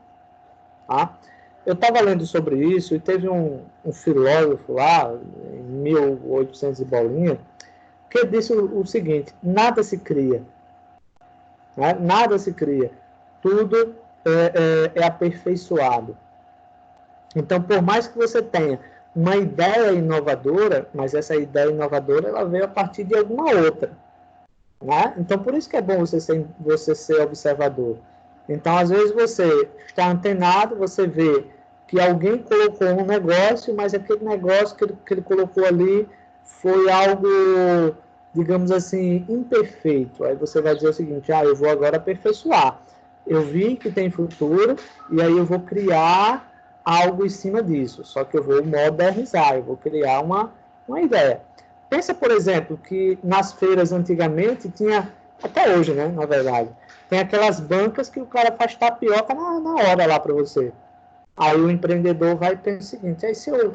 Tá? Eu estava lendo sobre isso e teve um filósofo lá, em 1800 e bolinha, que disse o seguinte, nada se cria. Né? Nada se cria. Tudo é aperfeiçoado. Então, por mais que você tenha uma ideia inovadora, mas essa ideia inovadora ela veio a partir de alguma outra. Né? Então, por isso que é bom você ser observador. Então, às vezes, você está antenado, você vê que alguém colocou um negócio, mas aquele negócio que ele colocou ali foi algo, digamos assim, imperfeito. Aí você vai dizer o seguinte, eu vou agora aperfeiçoar. Eu vi que tem futuro, e aí eu vou criar algo em cima disso. Só que eu vou modernizar, eu vou criar uma ideia. Pensa, por exemplo, que nas feiras antigamente tinha, até hoje, né, na verdade, tem aquelas bancas que o cara faz tapioca na hora lá para você. Aí o empreendedor vai pensar o seguinte, aí se eu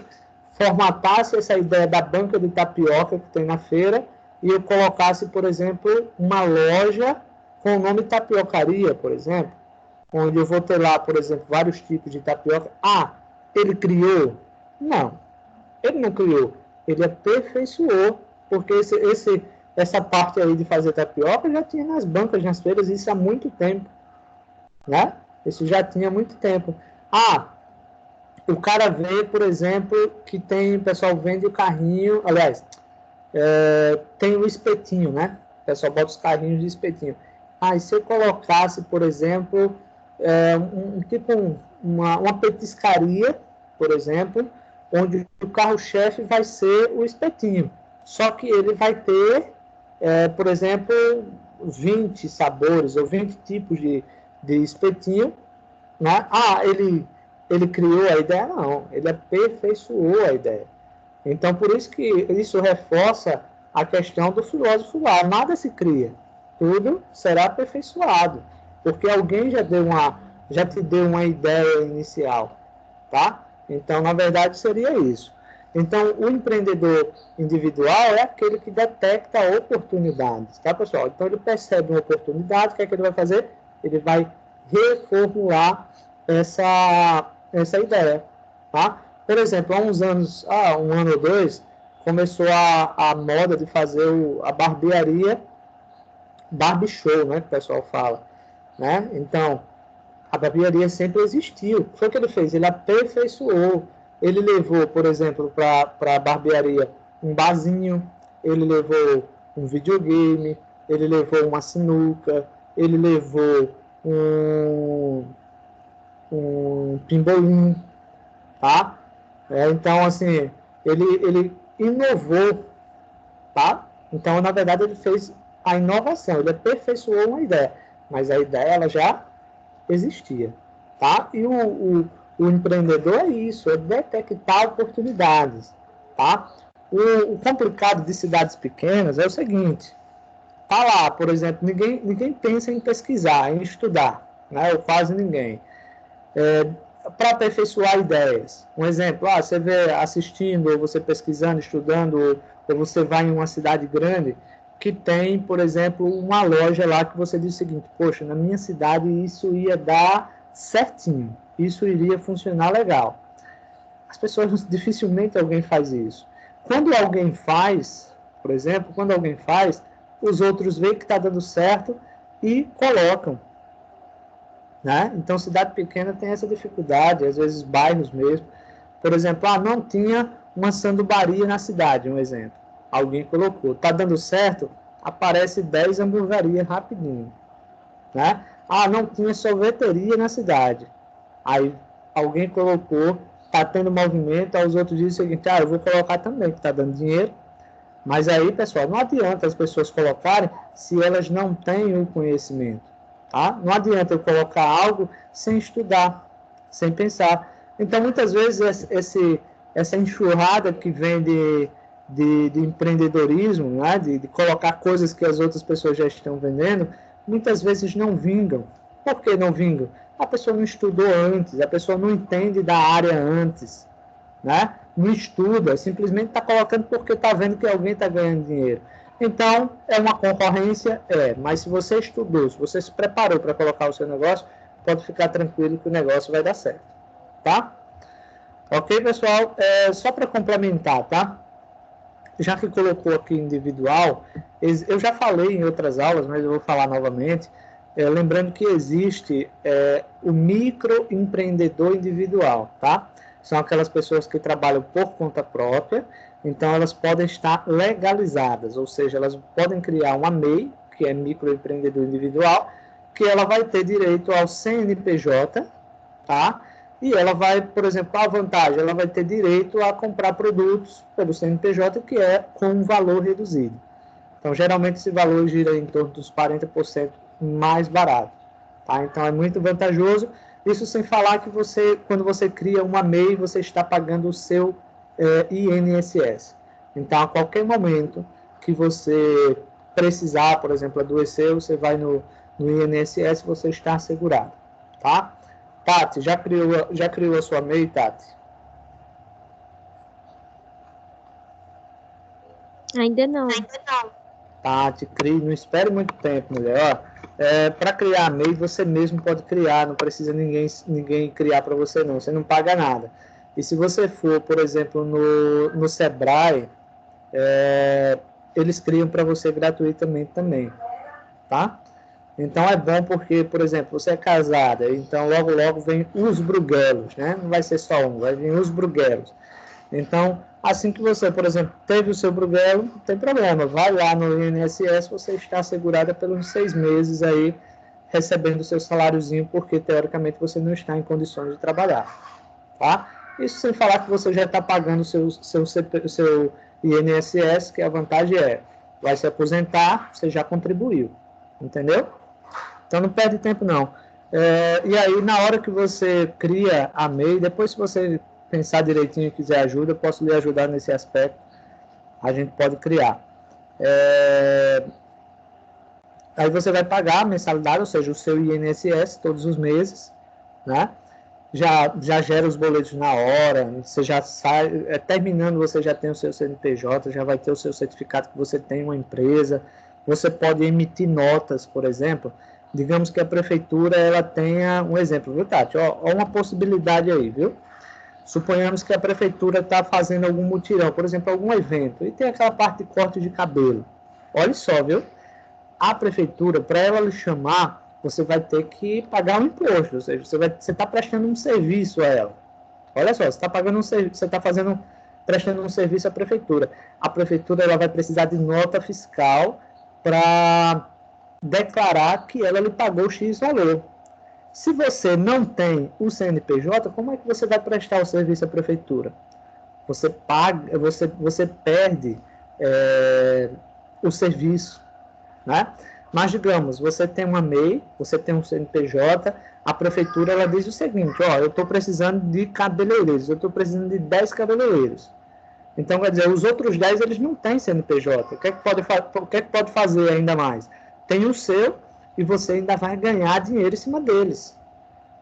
formatasse essa ideia da banca de tapioca que tem na feira e eu colocasse, por exemplo, uma loja com o nome tapiocaria, por exemplo, onde eu vou ter lá, por exemplo, vários tipos de tapioca. Ele criou? Não, ele não criou. Ele aperfeiçoou, porque essa parte aí de fazer tapioca já tinha nas bancas, nas feiras, isso há muito tempo, né? Isso já tinha há muito tempo. O cara vê, por exemplo, que o pessoal vende o carrinho, aliás, tem o espetinho, né? O pessoal bota os carrinhos de espetinho. E se eu colocasse, por exemplo, uma petiscaria, por exemplo, onde o carro-chefe vai ser o espetinho. Só que ele vai ter, por exemplo, 20 sabores ou 20 tipos de espetinho. Né? Ele criou a ideia? Não, ele aperfeiçoou a ideia. Então, por isso que isso reforça a questão do filósofo lá. Nada se cria, tudo será aperfeiçoado. Porque alguém já te deu uma ideia inicial. Tá? Então, na verdade, seria isso. Então, o empreendedor individual é aquele que detecta oportunidades, tá, pessoal? Então, ele percebe uma oportunidade, o que é que ele vai fazer? Ele vai reformular essa ideia, tá? Por exemplo, há uns anos, um ano ou dois, começou a moda de fazer a barbearia Barbie Show, né, que o pessoal fala, né? Então, a barbearia sempre existiu. Foi o que ele fez? Ele aperfeiçoou. Ele levou, por exemplo, para a barbearia um barzinho, ele levou um videogame, ele levou uma sinuca, ele levou um pimbolim, tá? Então, assim, ele inovou, tá? Então, na verdade, ele fez a inovação, ele aperfeiçoou uma ideia, mas a ideia ela já existia, tá? E o empreendedor é isso, é detectar oportunidades, tá? O complicado de cidades pequenas é o seguinte, tá lá, por exemplo, ninguém pensa em pesquisar, em estudar, né? Ou quase ninguém. Para aperfeiçoar ideias. Um exemplo, você vê assistindo, ou você pesquisando, estudando, ou você vai em uma cidade grande, que tem, por exemplo, uma loja lá que você diz o seguinte, poxa, na minha cidade isso ia dar certinho, isso iria funcionar legal. As pessoas, dificilmente alguém faz isso. Quando alguém faz, por exemplo, quando alguém faz, os outros veem que está dando certo e colocam. Né? Então, cidade pequena tem essa dificuldade, às vezes bairros mesmo. Por exemplo, não tinha uma sandubaria na cidade, um exemplo. Alguém colocou, está dando certo, aparece 10 hamburguerias rapidinho. Né? Não tinha sorveteria na cidade. Aí alguém colocou, está tendo movimento, aí os outros dizem o seguinte, eu vou colocar também, que está dando dinheiro. Mas aí, pessoal, não adianta as pessoas colocarem se elas não têm o conhecimento. Tá? Não adianta eu colocar algo sem estudar, sem pensar. Então, muitas vezes, essa enxurrada que vem de empreendedorismo, né? de colocar coisas que as outras pessoas já estão vendendo, muitas vezes não vingam. Por que não vingam? A pessoa não estudou antes, a pessoa não entende da área antes, né? Não estuda, simplesmente está colocando porque está vendo que alguém está ganhando dinheiro. Então, é uma concorrência? Mas se você estudou, se você se preparou para colocar o seu negócio, pode ficar tranquilo que o negócio vai dar certo, tá? Ok, pessoal? Só para complementar, tá? Já que colocou aqui individual, eu já falei em outras aulas, mas eu vou falar novamente, lembrando que existe o microempreendedor individual, tá? São aquelas pessoas que trabalham por conta própria, então elas podem estar legalizadas, ou seja, elas podem criar uma MEI, que é microempreendedor individual, que ela vai ter direito ao CNPJ, tá? E ela vai, por exemplo, a vantagem, ela vai ter direito a comprar produtos pelo CNPJ, que é com um valor reduzido. Então, geralmente, esse valor gira em torno dos 40% mais barato, tá? Então, é muito vantajoso. Isso sem falar que quando você cria uma MEI, você está pagando o seu INSS. Então, a qualquer momento que você precisar, por exemplo, adoecer, você vai no INSS, você está assegurado, tá? Tati, já criou a sua MEI, Tati? Ainda não. Tati, não espere muito tempo, mulher. Para criar a MEI, você mesmo pode criar, não precisa ninguém criar para você, não. Você não paga nada. E se você for, por exemplo, no Sebrae, eles criam para você gratuitamente também, tá? Então é bom porque, por exemplo, você é casada, então logo vem os bruguelos, né? Não vai ser só um, vai vir os bruguelos. Então, assim que você, por exemplo, teve o seu bruguelo, não tem problema, vai lá no INSS, você está assegurada pelos 6 meses aí, recebendo o seu saláriozinho, porque teoricamente você não está em condições de trabalhar, tá? Isso sem falar que você já está pagando o seu INSS, que a vantagem vai se aposentar, você já contribuiu, entendeu? Então não perde tempo não. E aí, na hora que você cria a MEI, depois se você pensar direitinho e quiser ajuda, eu posso lhe ajudar nesse aspecto, a gente pode criar. Aí você vai pagar a mensalidade, ou seja, o seu INSS todos os meses, né? Já gera os boletos na hora, você já sai, terminando, você já tem o seu CNPJ, já vai ter o seu certificado que você tem uma empresa, você pode emitir notas, por exemplo, digamos que a prefeitura, ela tenha, um exemplo, viu, Tati? Ó, uma possibilidade aí, viu? Suponhamos que a prefeitura está fazendo algum mutirão, por exemplo, algum evento, e tem aquela parte de corte de cabelo. Olha só, viu? A prefeitura, para ela lhe chamar, você vai ter que pagar um imposto, ou seja, você está prestando um serviço a ela. Olha só, você está pagando um serviço, você está prestando um serviço à prefeitura. A prefeitura ela vai precisar de nota fiscal para declarar que ela lhe pagou X valor. Se você não tem o CNPJ, como é que você vai prestar o serviço à prefeitura? Você perde o serviço, né? Mas digamos, você tem uma MEI, você tem um CNPJ, a prefeitura ela diz o seguinte, eu estou precisando de cabeleireiros, eu estou precisando de 10 cabeleireiros. Então, quer dizer, os outros 10 eles não têm CNPJ. O que é que pode fazer ainda mais? Tem o seu e você ainda vai ganhar dinheiro em cima deles.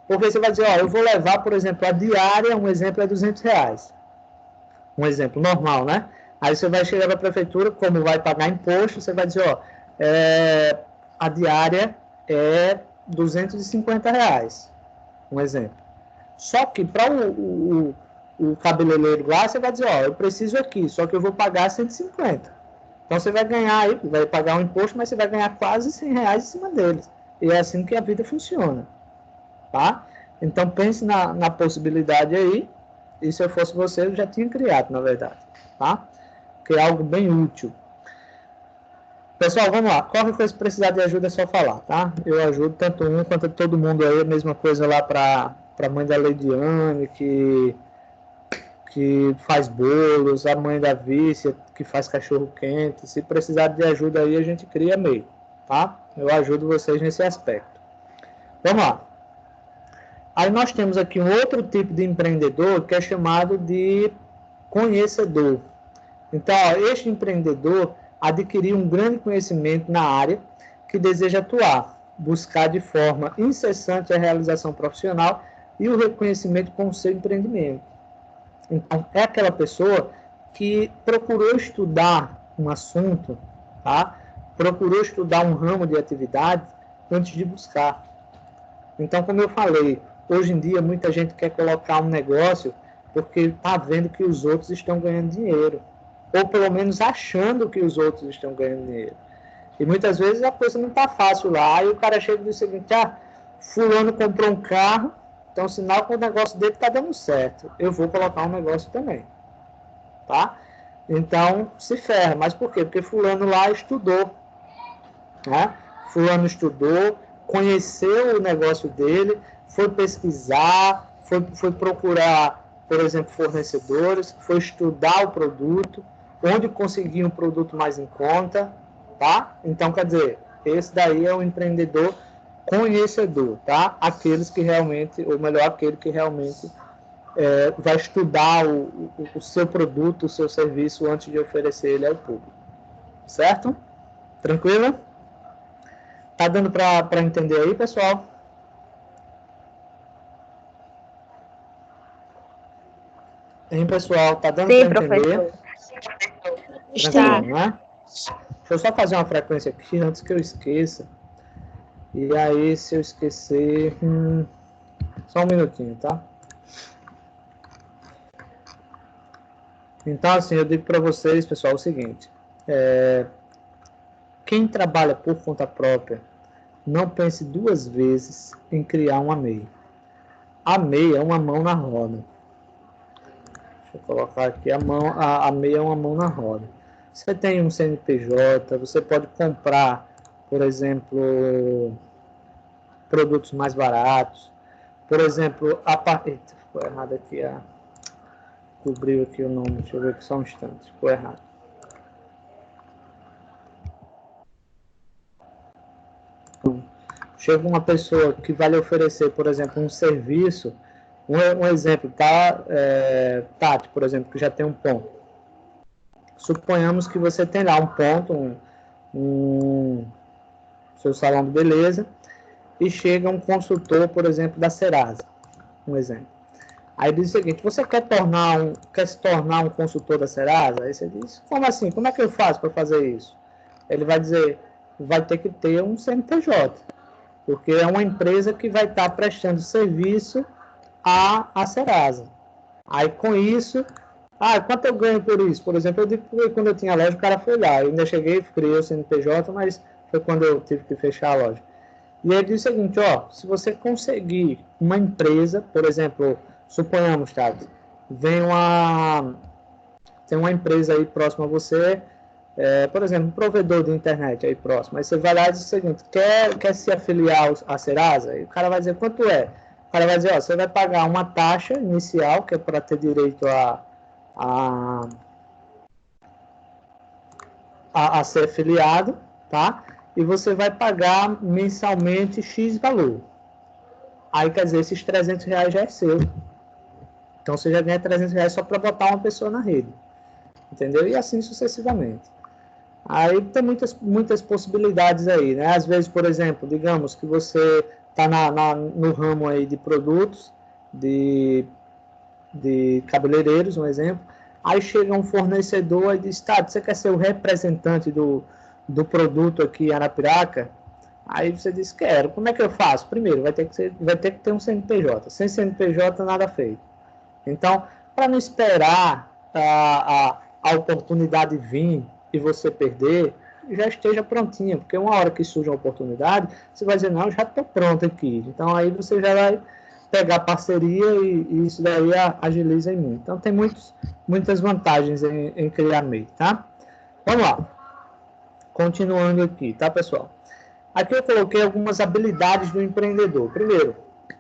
Porque você vai dizer, eu vou levar, por exemplo, a diária, um exemplo é R$200. Um exemplo normal, né? Aí você vai chegar na prefeitura, como vai pagar imposto, você vai dizer, ó, a diária é R$ 250, um exemplo. Só que para o cabeleireiro lá, você vai dizer, ó, eu preciso aqui, só que eu vou pagar 150. Então você vai ganhar aí, vai pagar um imposto, mas você vai ganhar quase R$ 100 em cima deles. E é assim que a vida funciona, tá? Então pense na possibilidade aí, e se eu fosse você, eu já tinha criado, na verdade, tá? Que é algo bem útil. Pessoal, vamos lá. Qualquer coisa que precisar de ajuda é só falar, tá? Eu ajudo tanto um quanto todo mundo aí. A mesma coisa lá para a mãe da Leidiane, que faz bolos, a mãe da Vícia, que faz cachorro quente. Se precisar de ajuda aí, a gente cria meio, tá? Eu ajudo vocês nesse aspecto. Vamos lá. Aí nós temos aqui um outro tipo de empreendedor que é chamado de conhecedor. Então, ó, este empreendedor adquiriu um grande conhecimento na área que deseja atuar, buscar de forma incessante a realização profissional e o reconhecimento com o seu empreendimento. Então, é aquela pessoa que procurou estudar um assunto, tá? Procurou estudar um ramo de atividade antes de buscar. Então, como eu falei, hoje em dia muita gente quer colocar um negócio porque está vendo que os outros estão ganhando dinheiro, ou pelo menos achando que os outros estão ganhando dinheiro. E muitas vezes a coisa não está fácil lá, aí o cara chega e diz o seguinte, fulano comprou um carro, então sinal que o negócio dele está dando certo, eu vou colocar um negócio também, tá? Então se ferra, mas por quê? Porque fulano lá estudou, né? Fulano estudou, conheceu o negócio dele, foi pesquisar, foi procurar, por exemplo, fornecedores, foi estudar o produto, onde conseguir um produto mais em conta, tá? Então, quer dizer, esse daí é um empreendedor conhecedor, tá? Aqueles que realmente, ou melhor, aquele que realmente vai estudar o seu produto, o seu serviço antes de oferecer ele ao público, certo? Tranquilo? Tá dando para entender aí, pessoal? Hein, pessoal? Tá dando para entender? Está. Tranquilo, né? Deixa eu só fazer uma frequência aqui antes que eu esqueça. E aí, se eu esquecer... só um minutinho, tá? Então, assim, eu digo para vocês, pessoal, o seguinte. Quem trabalha por conta própria, não pense duas vezes em criar uma MEI. A MEI é uma mão na roda. Deixa eu colocar aqui a MEI é uma mão na roda. Você tem um CNPJ, você pode comprar, por exemplo, produtos mais baratos. Por exemplo, eita, ficou errado aqui, cobriu aqui o nome, deixa eu ver aqui só um instante, ficou errado. Então, chega uma pessoa que vai lhe oferecer, por exemplo, um serviço, um exemplo, tá? Tati, por exemplo, que já tem um ponto. Suponhamos que você tem lá um ponto, seu salão de beleza, e chega um consultor, por exemplo, da Serasa, um exemplo. Aí diz o seguinte, você quer se tornar um consultor da Serasa? Aí você diz, como assim? Como é que eu faço para fazer isso? Ele vai dizer, vai ter que ter um CNPJ, porque é uma empresa que vai estar prestando serviço à Serasa. Aí com isso, quanto eu ganho por isso? Por exemplo, eu digo que quando eu tinha loja, o cara foi lá, eu ainda cheguei, criei o CNPJ, mas foi quando eu tive que fechar a loja. E ele diz o seguinte, se você conseguir uma empresa, por exemplo, suponhamos, Tati, tem uma empresa aí próxima a você, por exemplo, um provedor de internet aí próximo, aí você vai lá e diz o seguinte, quer se afiliar à Serasa? E o cara vai dizer, quanto é? O cara vai dizer, você vai pagar uma taxa inicial, que é para ter direito a ser afiliado, tá? E você vai pagar mensalmente X valor. Aí, quer dizer, esses R$300 já é seu. Então, você já ganha R$300 só para botar uma pessoa na rede. Entendeu? E assim sucessivamente. Aí tem muitas possibilidades aí, né? Às vezes, por exemplo, digamos que você está no ramo aí de produtos, de cabeleireiros, um exemplo. Aí chega um fornecedor e diz, tá, você quer ser o representante do produto aqui em Arapiraca? Aí você diz, quero. Como é que eu faço? Primeiro, vai ter que ter um CNPJ. Sem CNPJ, nada feito. Então, para não esperar a oportunidade vir e você perder, já esteja prontinha, porque uma hora que surge uma oportunidade, você vai dizer, não, eu já estou pronto aqui. Então, aí você já vai pegar parceria e isso daí agiliza muito. Então, tem muitas vantagens em criar MEI, tá? Vamos lá. Continuando aqui, tá, pessoal? Aqui eu coloquei algumas habilidades do empreendedor. Primeiro,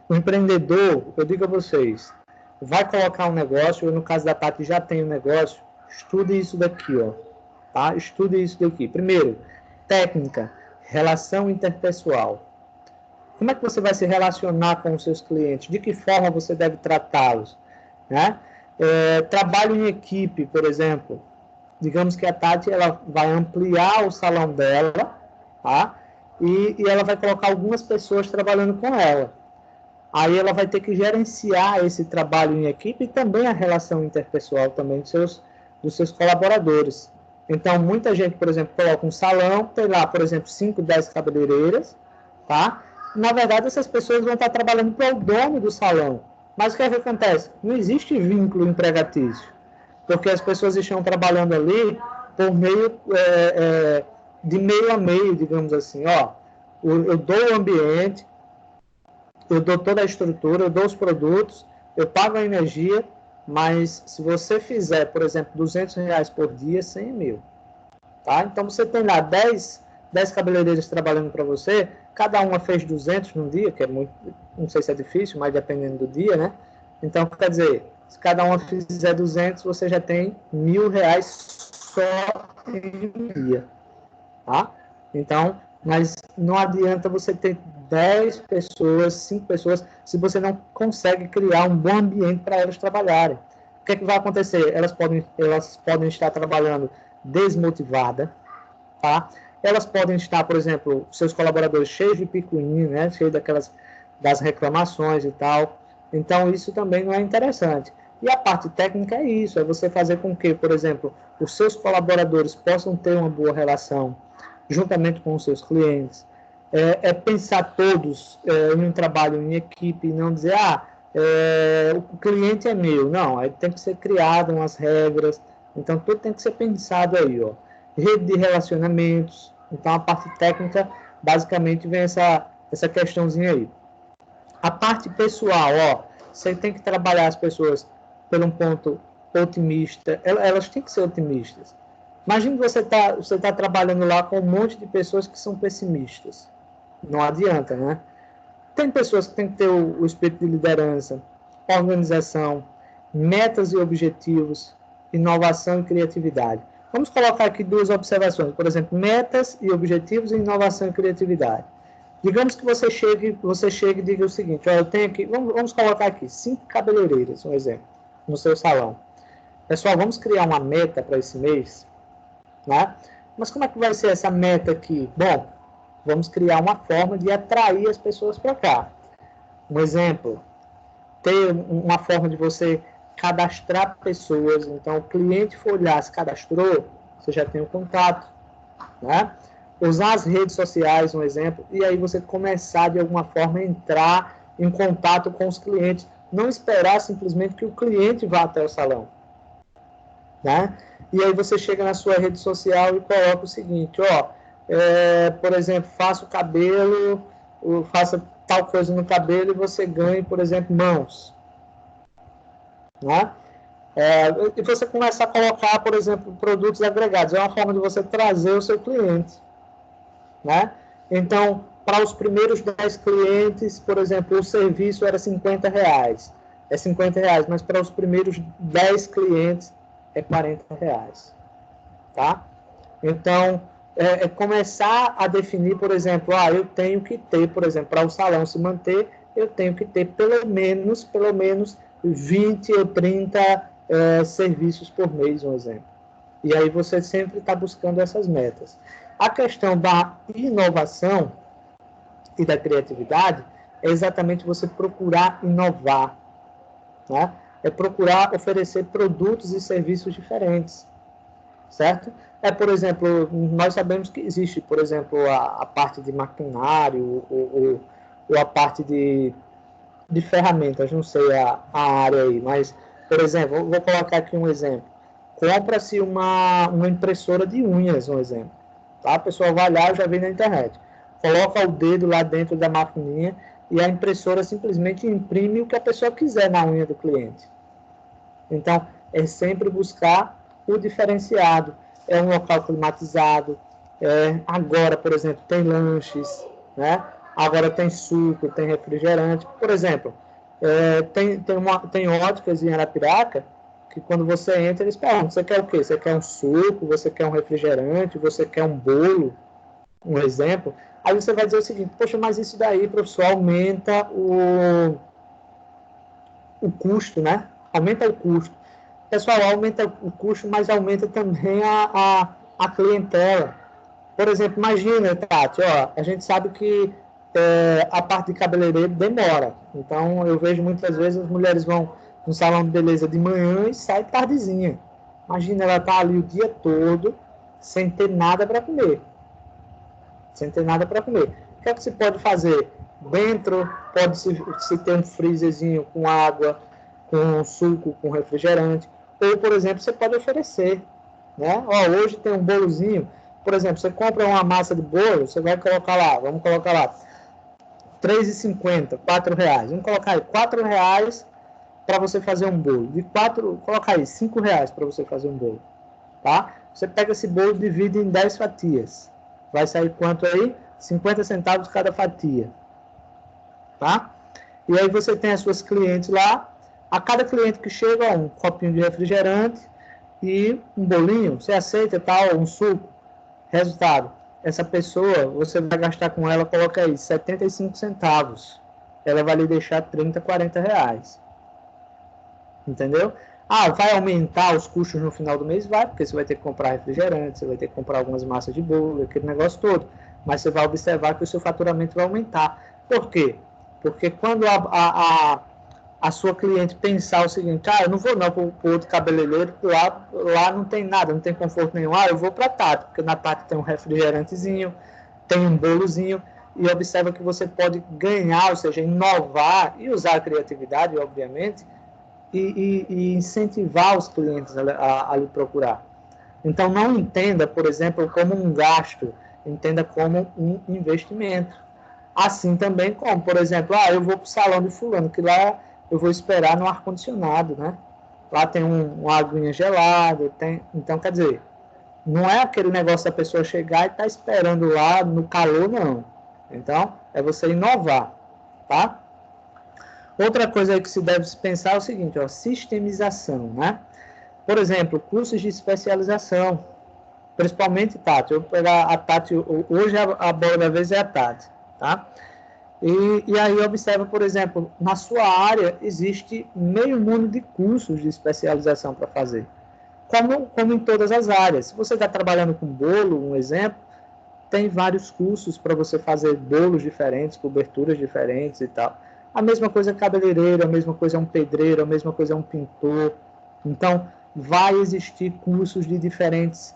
o empreendedor, eu digo a vocês, vai colocar um negócio, eu no caso da Tati já tenho um negócio, estude isso daqui, ó, tá? Estude isso daqui. Primeiro, técnica, relação interpessoal. Como é que você vai se relacionar com os seus clientes? De que forma você deve tratá-los? Né? Trabalho em equipe, por exemplo. Digamos que a Tati ela vai ampliar o salão dela, tá? E ela vai colocar algumas pessoas trabalhando com ela. Aí ela vai ter que gerenciar esse trabalho em equipe e também a relação interpessoal também dos seus colaboradores. Então, muita gente, por exemplo, coloca um salão, tem lá, por exemplo, 5, 10 cabeleireiras, tá? Na verdade, essas pessoas vão estar trabalhando para o dono do salão. Mas o que acontece? Não existe vínculo empregatício, porque as pessoas estão trabalhando ali por meio de meio a meio, digamos assim. Ó, eu dou o ambiente, eu dou toda a estrutura, eu dou os produtos, eu pago a energia, mas se você fizer, por exemplo, R$200 por dia, 100 é meu. Tá? Então, você tem lá 10 cabeleireiros trabalhando para você, cada uma fez 200 num dia, que é muito, não sei se é difícil, mas dependendo do dia, né? Então, quer dizer, se cada uma fizer 200, você já tem R$1.000 só em um dia. Tá? Então, mas não adianta você ter 10 pessoas, 5 pessoas, se você não consegue criar um bom ambiente para elas trabalharem. O que é que vai acontecer? Elas podem estar trabalhando desmotivadas, tá? Elas podem estar, por exemplo, seus colaboradores cheios de picuinha, né? Cheios das reclamações e tal. Então, isso também não é interessante. E a parte técnica é isso, é você fazer com que, por exemplo, os seus colaboradores possam ter uma boa relação juntamente com os seus clientes. Pensar todos em um trabalho em equipe e não dizer, o cliente é meu. Não, aí tem que ser criado umas regras. Então, tudo tem que ser pensado aí, ó. Rede de relacionamentos. Então, a parte técnica, basicamente, vem essa questãozinha aí. A parte pessoal, ó, você tem que trabalhar as pessoas por um ponto otimista. Elas têm que ser otimistas. Imagina que você tá trabalhando lá com um monte de pessoas que são pessimistas. Não adianta, né? Tem pessoas que têm que ter o espírito de liderança, organização, metas e objetivos, inovação e criatividade. Vamos colocar aqui duas observações. Por exemplo, metas e objetivos e inovação e criatividade. Digamos que você chegue e diga o seguinte, ó, eu tenho aqui, vamos colocar aqui 5 cabeleireiras, um exemplo, no seu salão. Pessoal, vamos criar uma meta para esse mês, né? Mas como é que vai ser essa meta aqui? Bom, vamos criar uma forma de atrair as pessoas para cá. Um exemplo, ter uma forma de você cadastrar pessoas. Então, o cliente for olhar, se cadastrou, você já tem o contato, né? Usar as redes sociais, um exemplo, e aí você começar, de alguma forma, a entrar em contato com os clientes. Não esperar simplesmente que o cliente vá até o salão, né? E aí você chega na sua rede social e coloca o seguinte, ó, por exemplo, faça o cabelo, faça tal coisa no cabelo e você ganhe, por exemplo, mãos, né? E você começa a colocar, por exemplo, produtos agregados. É uma forma de você trazer o seu cliente, né? Então, para os primeiros 10 clientes, por exemplo, o serviço era R$50. É R$50, mas para os primeiros 10 clientes é R$40, tá? Então, começar a definir, por exemplo, eu tenho que ter, por exemplo, para o salão se manter, eu tenho que ter pelo menos 20 ou 30 serviços por mês, um exemplo. E aí você sempre está buscando essas metas. A questão da inovação e da criatividade é exatamente você procurar inovar, né? é procurar oferecer produtos e serviços diferentes, certo? Por exemplo, nós sabemos que existe, por exemplo, a parte de maquinário ou a parte de ferramentas, não sei a área aí, mas, por exemplo, vou colocar aqui um exemplo. Compra-se uma impressora de unhas, um exemplo. Tá? A pessoa vai lá, já vê na internet. Coloca o dedo lá dentro da maquininha e a impressora simplesmente imprime o que a pessoa quiser na unha do cliente. Então, é sempre buscar o diferenciado. É um local climatizado. Agora, por exemplo, tem lanches, né? Agora tem suco, tem refrigerante. Por exemplo, tem óticas em Arapiraca que quando você entra, eles perguntam, você quer o quê? Você quer um suco? Você quer um refrigerante? Você quer um bolo? Um exemplo. Aí você vai dizer o seguinte, poxa, mas isso daí, professor, aumenta o custo, né? Aumenta o custo. Pessoal, aumenta o custo, mas aumenta também a clientela. Por exemplo, imagina, Tati, a gente sabe que a parte de cabeleireiro demora. Então, eu vejo muitas vezes as mulheres vão no salão de beleza de manhã e saem tardezinha. Imagina, ela tá ali o dia todo sem ter nada para comer. Sem ter nada para comer. O que é que se pode fazer? Dentro, pode-se ter um freezerzinho com água, com suco, com refrigerante. Ou, por exemplo, você pode oferecer. Né? Hoje tem um bolozinho. Por exemplo, você compra uma massa de bolo, você vai colocar lá, vamos colocar lá, R$3,50, R$4. Vamos colocar aí, R$4 para você fazer um bolo. Coloca aí, R$5 para você fazer um bolo. Tá? Você pega esse bolo e divide em 10 fatias. Vai sair quanto aí? 50 centavos cada fatia. Tá? E aí você tem as suas clientes lá. A cada cliente que chega, um copinho de refrigerante e um bolinho. Você aceita tal, um suco. Resultado, essa pessoa, você vai gastar com ela, coloca aí, 75 centavos. Ela vai lhe deixar 30, R$40. Entendeu? Vai aumentar os custos no final do mês? Vai, porque você vai ter que comprar refrigerante, você vai ter que comprar algumas massas de bolo, aquele negócio todo. Mas você vai observar que o seu faturamento vai aumentar. Por quê? Porque quando a sua cliente pensar o seguinte, eu não vou não para o outro cabeleireiro, lá não tem nada, não tem conforto nenhum, eu vou para a Tati, porque na Tati tem um refrigerantezinho, tem um bolozinho, e observa que você pode ganhar, ou seja, inovar e usar a criatividade, obviamente, e incentivar os clientes a lhe procurar. Então, não entenda, por exemplo, como um gasto, entenda como um investimento. Assim também como, por exemplo, eu vou para o salão de fulano, que lá eu vou esperar no ar-condicionado, né? Lá tem uma aguinha gelada, então, quer dizer, não é aquele negócio da pessoa chegar e estar esperando lá no calor, não. Então, é você inovar, tá? Outra coisa aí que se deve pensar é o seguinte, sistemização, né? Por exemplo, cursos de especialização, principalmente Tati. Eu vou pegar a Tati, hoje a bola da vez é a Tati, tá? E aí observa, por exemplo, na sua área existe meio mundo de cursos de especialização para fazer, como em todas as áreas. Se você está trabalhando com bolo, um exemplo, tem vários cursos para você fazer bolos diferentes, coberturas diferentes e tal. A mesma coisa é cabeleireiro, a mesma coisa é um pedreiro, a mesma coisa é um pintor. Então, vai existir cursos de diferentes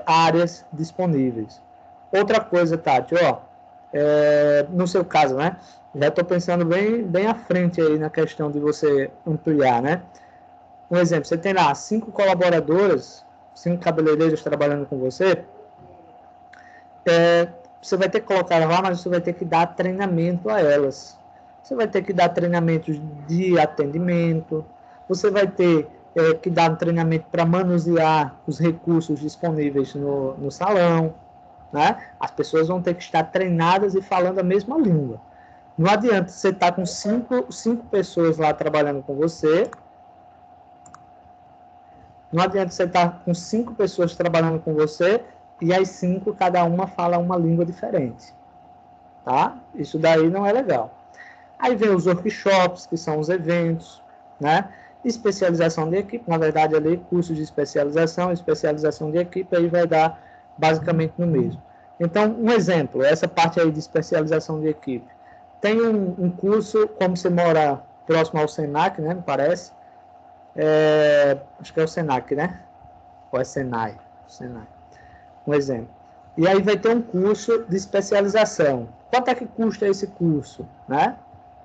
áreas disponíveis. Outra coisa, Tati, no seu caso, né? Já estou pensando bem à frente aí na questão de você ampliar, né? Um exemplo, você tem lá 5 colaboradoras, 5 cabeleireiros trabalhando com você, você vai ter que colocar lá, mas você vai ter que dar treinamento a elas. Você vai ter que dar treinamentos de atendimento, você vai ter que dar um treinamento para manusear os recursos disponíveis no salão, né? As pessoas vão ter que estar treinadas e falando a mesma língua. Não adianta você estar com cinco pessoas lá trabalhando com você. Não adianta você estar com 5 pessoas trabalhando com você e as 5, cada uma fala uma língua diferente. Tá? Isso daí não é legal. Aí vem os workshops, que são os eventos, né? Especialização de equipe, na verdade ali, curso de especialização de equipe, aí vai dar basicamente no mesmo. Então, um exemplo, essa parte aí de especialização de equipe. Tem um curso, como você mora próximo ao Senac, né, me parece. Acho que é o Senac, né? Ou é Senai? Senai. Um exemplo. E aí vai ter um curso de especialização. Quanto é que custa esse curso? Né?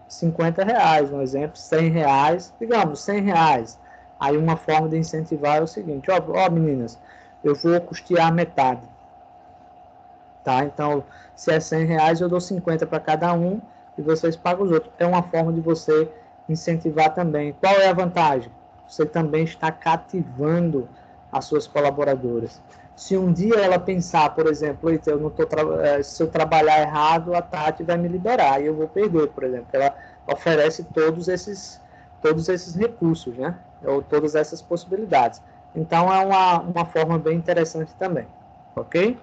R$50, um exemplo, R$100, digamos, R$100. Aí uma forma de incentivar é o seguinte, ó meninas, eu vou custear metade. Tá? Então, se é R$100, eu dou 50 para cada um e vocês pagam os outros. É uma forma de você incentivar também. Qual é a vantagem? Você também está cativando as suas colaboradoras. Se um dia ela pensar, por exemplo, eu não se eu trabalhar errado, a Tati vai me liberar e eu vou perder, por exemplo. Ela oferece todos esses recursos, né? Ou todas essas possibilidades. Então, é uma forma bem interessante também. Ok?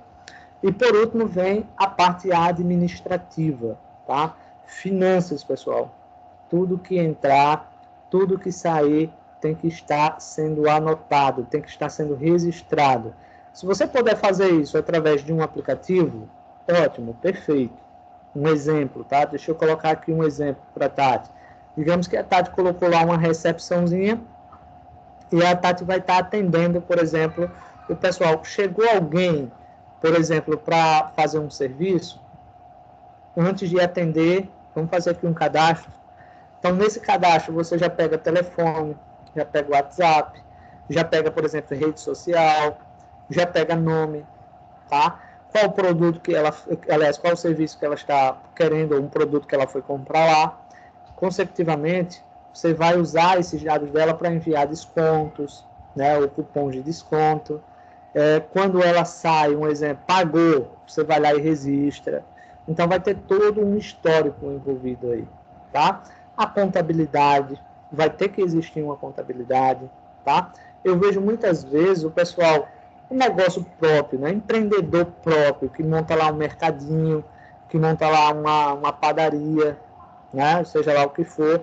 E, por último, vem a parte administrativa, tá? Finanças, pessoal. Tudo que entrar, tudo que sair, tem que estar sendo anotado, tem que estar sendo registrado. Se você puder fazer isso através de um aplicativo, ótimo, perfeito. Um exemplo, tá? Deixa eu colocar aqui um exemplo para a Tati. Digamos que a Tati colocou lá uma recepçãozinha e a Tati vai estar atendendo, por exemplo, o pessoal. Chegou alguém, por exemplo, para fazer um serviço, antes de atender, vamos fazer aqui um cadastro. Então, nesse cadastro, você já pega telefone, já pega o WhatsApp, já pega, por exemplo, rede social, já pega nome, tá? Qual o produto que ela, aliás, qual o serviço que ela está querendo, ou um produto que ela foi comprar lá. Consecutivamente, você vai usar esses dados dela para enviar descontos, né, ou cupons de desconto. Quando ela sai, um exemplo, pagou, você vai lá e registra. Então, vai ter todo um histórico envolvido aí, tá? A contabilidade, vai ter que existir uma contabilidade, tá? Eu vejo muitas vezes o pessoal, um negócio próprio, né? Empreendedor próprio, que monta lá um mercadinho, que monta lá uma padaria, né? Seja lá o que for.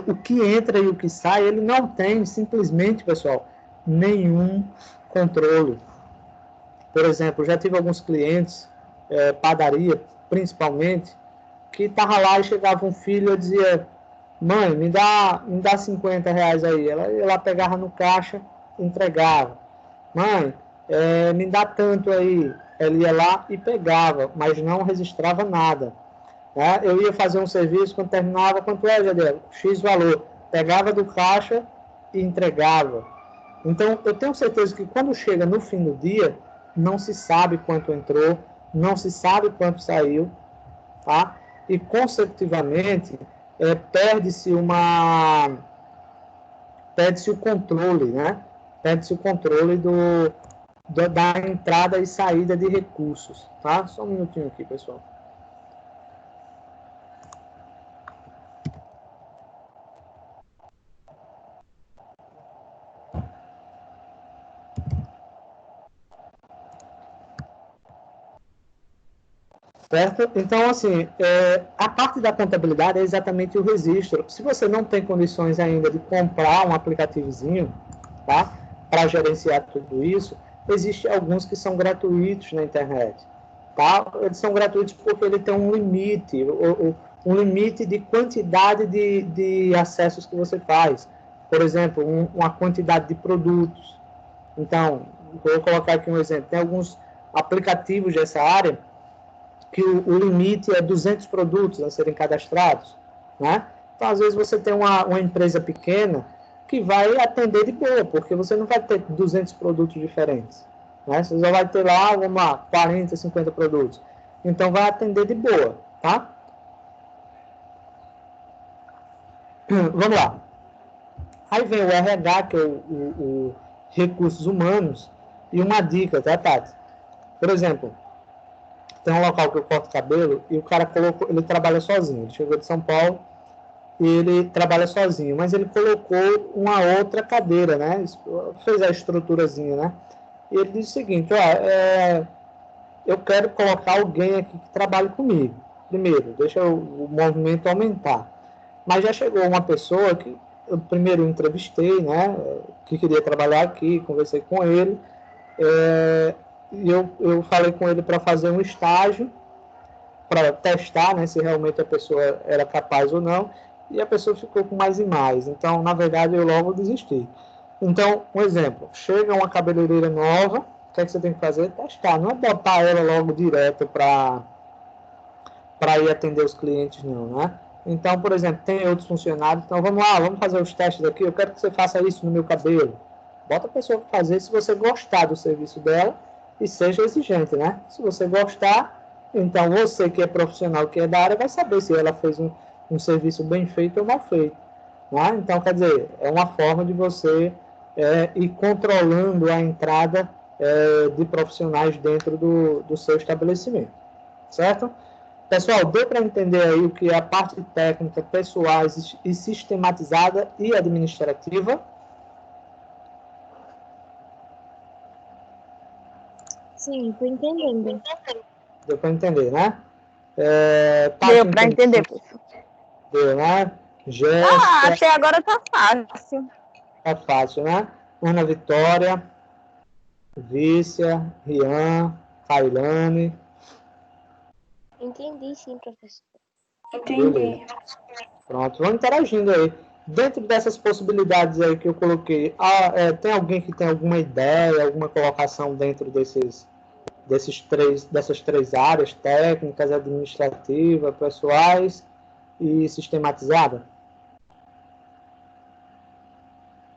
O que entra e o que sai, ele não tem, simplesmente, pessoal, nenhum controle. Por exemplo, já tive alguns clientes, padaria, principalmente, que estava lá e chegava um filho e dizia, mãe, me dá R$50 aí. Ela pegava no caixa, entregava. Mãe, me dá tanto aí. Ela ia lá e pegava, mas não registrava nada. Né? Eu ia fazer um serviço, quando terminava, quanto é, Jadel? X valor. Pegava do caixa e entregava. Então, eu tenho certeza que quando chega no fim do dia, não se sabe quanto entrou, não se sabe quanto saiu, tá? E, consecutivamente, perde-se o controle, né? Perde-se o controle da entrada e saída de recursos, tá? Só um minutinho aqui, pessoal. Certo? Então, assim, a parte da contabilidade é exatamente o registro. Se você não tem condições ainda de comprar um aplicativozinho, tá? Para gerenciar tudo isso, existem alguns que são gratuitos na internet, tá? Eles são gratuitos porque ele tem um limite, um limite de quantidade de acessos que você faz. Por exemplo, uma quantidade de produtos. Então, vou colocar aqui um exemplo. Tem alguns aplicativos dessa área que o limite é 200 produtos a serem cadastrados, né? Então, às vezes, você tem uma empresa pequena que vai atender de boa, porque você não vai ter 200 produtos diferentes, né? Você só vai ter lá, 40, 50 produtos. Então, vai atender de boa, tá? Vamos lá. Aí vem o RH, que é o Recursos Humanos, e uma dica, tá, Tati? Por exemplo, tem um local que eu corto cabelo e o cara ele trabalha sozinho. Ele chegou de São Paulo e ele trabalha sozinho, mas ele colocou uma outra cadeira, né? Fez a estruturazinha, né? E ele disse o seguinte, eu quero colocar alguém aqui que trabalhe comigo. Primeiro, deixa o movimento aumentar. Mas já chegou uma pessoa que eu primeiro entrevistei, né? Que queria trabalhar aqui, conversei com ele. E eu falei com ele para fazer um estágio, para testar, né, se realmente a pessoa era capaz ou não. e a pessoa ficou com mais e mais. Então, na verdade, eu logo desisti. Então, um exemplo, chega uma cabeleireira nova, o que é que você tem que fazer? Testar, não é botar ela logo direto para ir atender os clientes, não, né? Então, por exemplo, tem outros funcionários, então vamos lá, vamos fazer os testes aqui, eu quero que você faça isso no meu cabelo. Bota a pessoa para fazer se você gostar do serviço dela e seja exigente, né? Se você gostar, então você que é profissional, que é da área, vai saber se ela fez um serviço bem feito ou mal feito. Né? Então, quer dizer, é uma forma de você ir controlando a entrada de profissionais dentro do seu estabelecimento. Certo? Pessoal, deu para entender aí o que é a parte técnica, pessoal e sistematizada e administrativa? Sim, tô entendendo. Deu para entender, né? Deu para entender, professor. Deu, né? Jéssica. Até agora tá fácil. Tá fácil, né? Ana Vitória, Vícia, Rian, Kailane. Entendi, sim, professor. Beleza. Pronto, vamos interagindo aí. Dentro dessas possibilidades aí que eu coloquei, tem alguém que tem alguma ideia, alguma colocação dentro dessas três áreas, técnicas, administrativa, pessoais e sistematizada?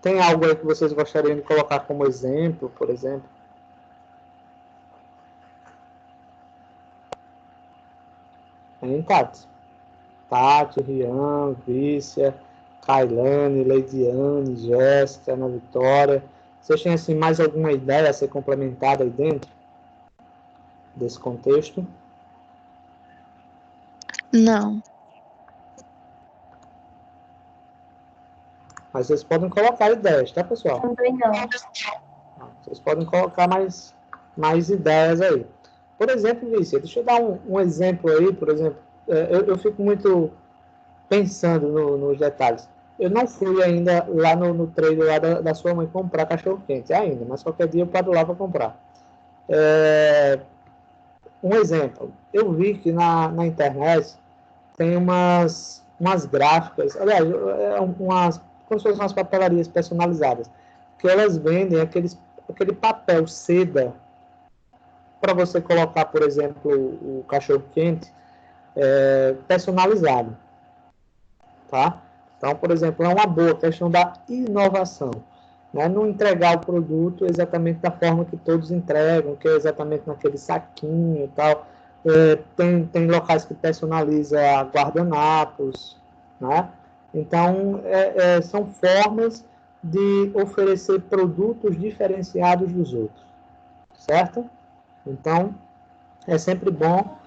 Tem algo aí que vocês gostariam de colocar como exemplo, por exemplo? Tem, Tati? Tati, Rian, Vícia, Kailane, Leidiane, Jéssica, Ana Vitória. Vocês têm assim, mais alguma ideia a ser complementada aí dentro desse contexto? Não. Mas vocês podem colocar ideias, tá, pessoal? Também não. Vocês podem colocar mais ideias aí. Por exemplo, Vícia, deixa eu dar um exemplo aí, por exemplo. Eu fico muito pensando nos detalhes. Eu não fui ainda lá no trailer lá da sua mãe comprar cachorro-quente ainda, mas qualquer dia eu paro lá para comprar. Um exemplo, eu vi que na internet tem umas gráficas, aliás, como se fossem umas papelarias personalizadas, que elas vendem aquele papel seda para você colocar, por exemplo, o cachorro-quente personalizado. Tá? Então, por exemplo, é uma boa questão da inovação. Né? Não entregar o produto exatamente da forma que todos entregam, que é exatamente naquele saquinho e tal. Tem locais que personaliza guardanapos. Né? Então, são formas de oferecer produtos diferenciados dos outros. Certo? Então, é sempre bom,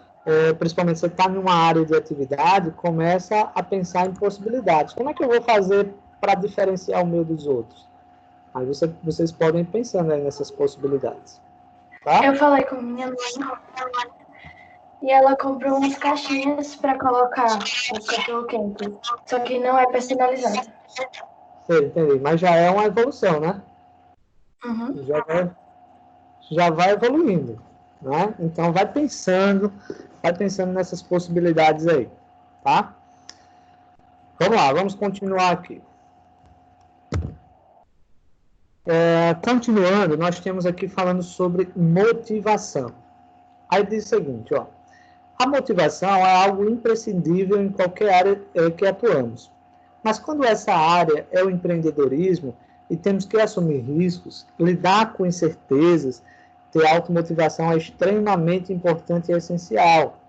principalmente se você está numa área de atividade, começa a pensar em possibilidades. Como é que eu vou fazer para diferenciar o meu dos outros? Aí vocês podem ir pensando aí nessas possibilidades. Tá? Eu falei com minha mãe e ela comprou umas caixinhas para colocar o cachorro-quente, só que não é personalizado. Sei, entendi. Mas já é uma evolução, né? Uhum. Já vai evoluindo. Né? Então, vai pensando nessas possibilidades aí. Tá? Vamos lá, vamos continuar aqui. Continuando, nós temos aqui falando sobre motivação. Aí diz o seguinte, ó. A motivação é algo imprescindível em qualquer área que atuamos. Mas quando essa área é o empreendedorismo e temos que assumir riscos, lidar com incertezas, ter automotivação é extremamente importante e essencial.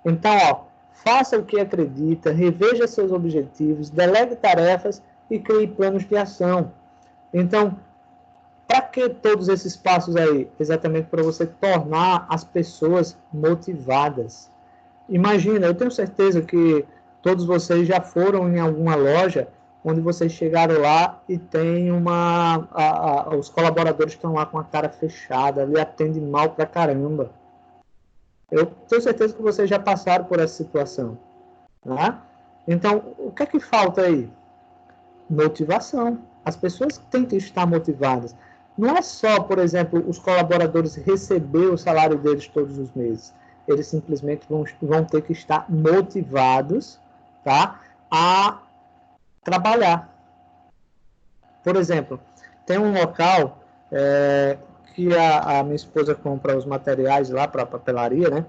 Então, ó, faça o que acredita, reveja seus objetivos, delegue tarefas e crie planos de ação. Então, para que todos esses passos aí? Exatamente para você tornar as pessoas motivadas. Imagina, eu tenho certeza que todos vocês já foram em alguma loja onde vocês chegaram lá e tem os colaboradores estão lá com a cara fechada, lhe atendem mal pra caramba. Eu tenho certeza que vocês já passaram por essa situação. Né? Então, o que é que falta aí? Motivação. As pessoas têm que estar motivadas. Não é só, por exemplo, os colaboradores receber o salário deles todos os meses. Eles simplesmente vão ter que estar motivados, tá? a trabalhar. Por exemplo, tem um local que a minha esposa compra os materiais lá para a papelaria, né?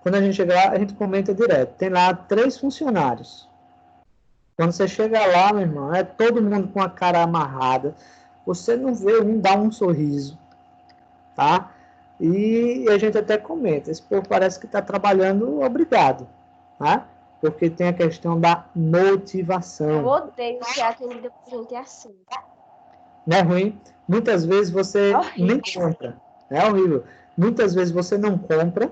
Quando a gente chega lá, a gente comenta direto. Tem lá 3 funcionários. Quando você chega lá, meu irmão, é todo mundo com a cara amarrada. Você não vê um dar um sorriso, tá? E a gente até comenta, esse povo parece que está trabalhando obrigado, tá? Porque tem a questão da motivação. Eu odeio ser atendida por gente assim. Não é ruim? Muitas vezes você nem compra. É horrível. Muitas vezes você não compra,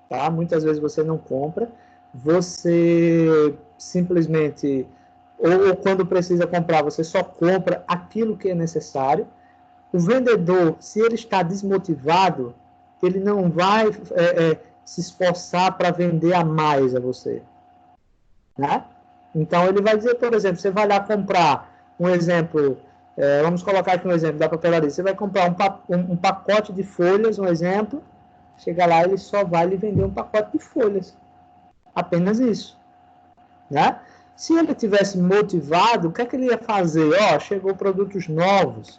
tá? Muitas vezes você não compra. Você simplesmente, ou quando precisa comprar, você só compra aquilo que é necessário. O vendedor, se ele está desmotivado, ele não vai se esforçar para vender a mais a você, né? Então, ele vai dizer, por exemplo, você vai lá comprar, um exemplo, vamos colocar aqui um exemplo da papelaria, você vai comprar um pacote de folhas, um exemplo, chega lá, ele só vai lhe vender um pacote de folhas, apenas isso, né? Se ele tivesse motivado, o que é que ele ia fazer? Chegou produtos novos,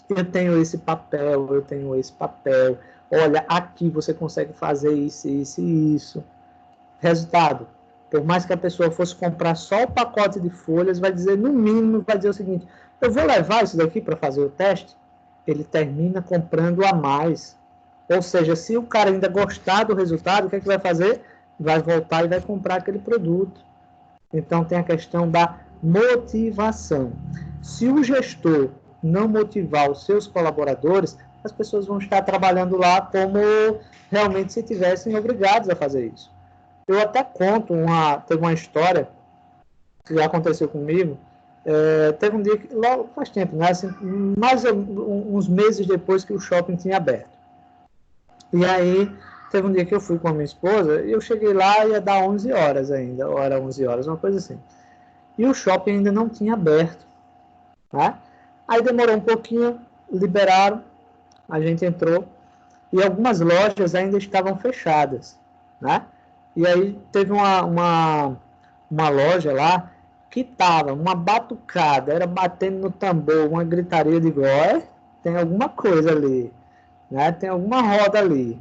eu tenho esse papel, eu tenho esse papel, olha, aqui você consegue fazer isso, isso e isso. Resultado, por mais que a pessoa fosse comprar só o pacote de folhas, vai dizer, no mínimo, vai dizer o seguinte, eu vou levar isso daqui para fazer o teste, ele termina comprando a mais. Ou seja, se o cara ainda gostar do resultado, o que é que vai fazer? Vai voltar e vai comprar aquele produto. Então, tem a questão da motivação. Se o gestor não motivar os seus colaboradores, as pessoas vão estar trabalhando lá como realmente se estivessem obrigados a fazer isso. Eu até conto, teve uma história que já aconteceu comigo, teve um dia, que, logo faz tempo, né, assim, mais uns meses depois que o shopping tinha aberto. E aí, teve um dia que eu fui com a minha esposa, e eu cheguei lá e ia dar 11 horas ainda, ou era 11 horas, uma coisa assim. E o shopping ainda não tinha aberto, né? Aí demorou um pouquinho, liberaram, a gente entrou, e algumas lojas ainda estavam fechadas, né? E aí teve uma loja lá que estava uma batucada, era batendo no tambor, uma gritaria de igual, tem alguma coisa ali, né? Tem alguma roda ali.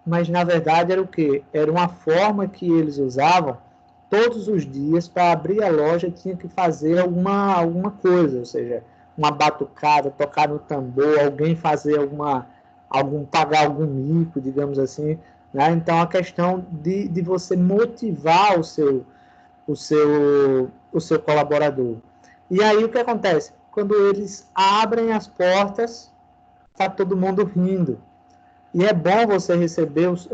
Mas na verdade era o quê? Era uma forma que eles usavam todos os dias para abrir a loja, tinha que fazer alguma coisa, ou seja, uma batucada, tocar no tambor, alguém fazer pagar algum mico, digamos assim, né? Então a questão de você motivar o seu colaborador. E aí o que acontece? Quando eles abrem as portas, está todo mundo rindo. E é bom você receber os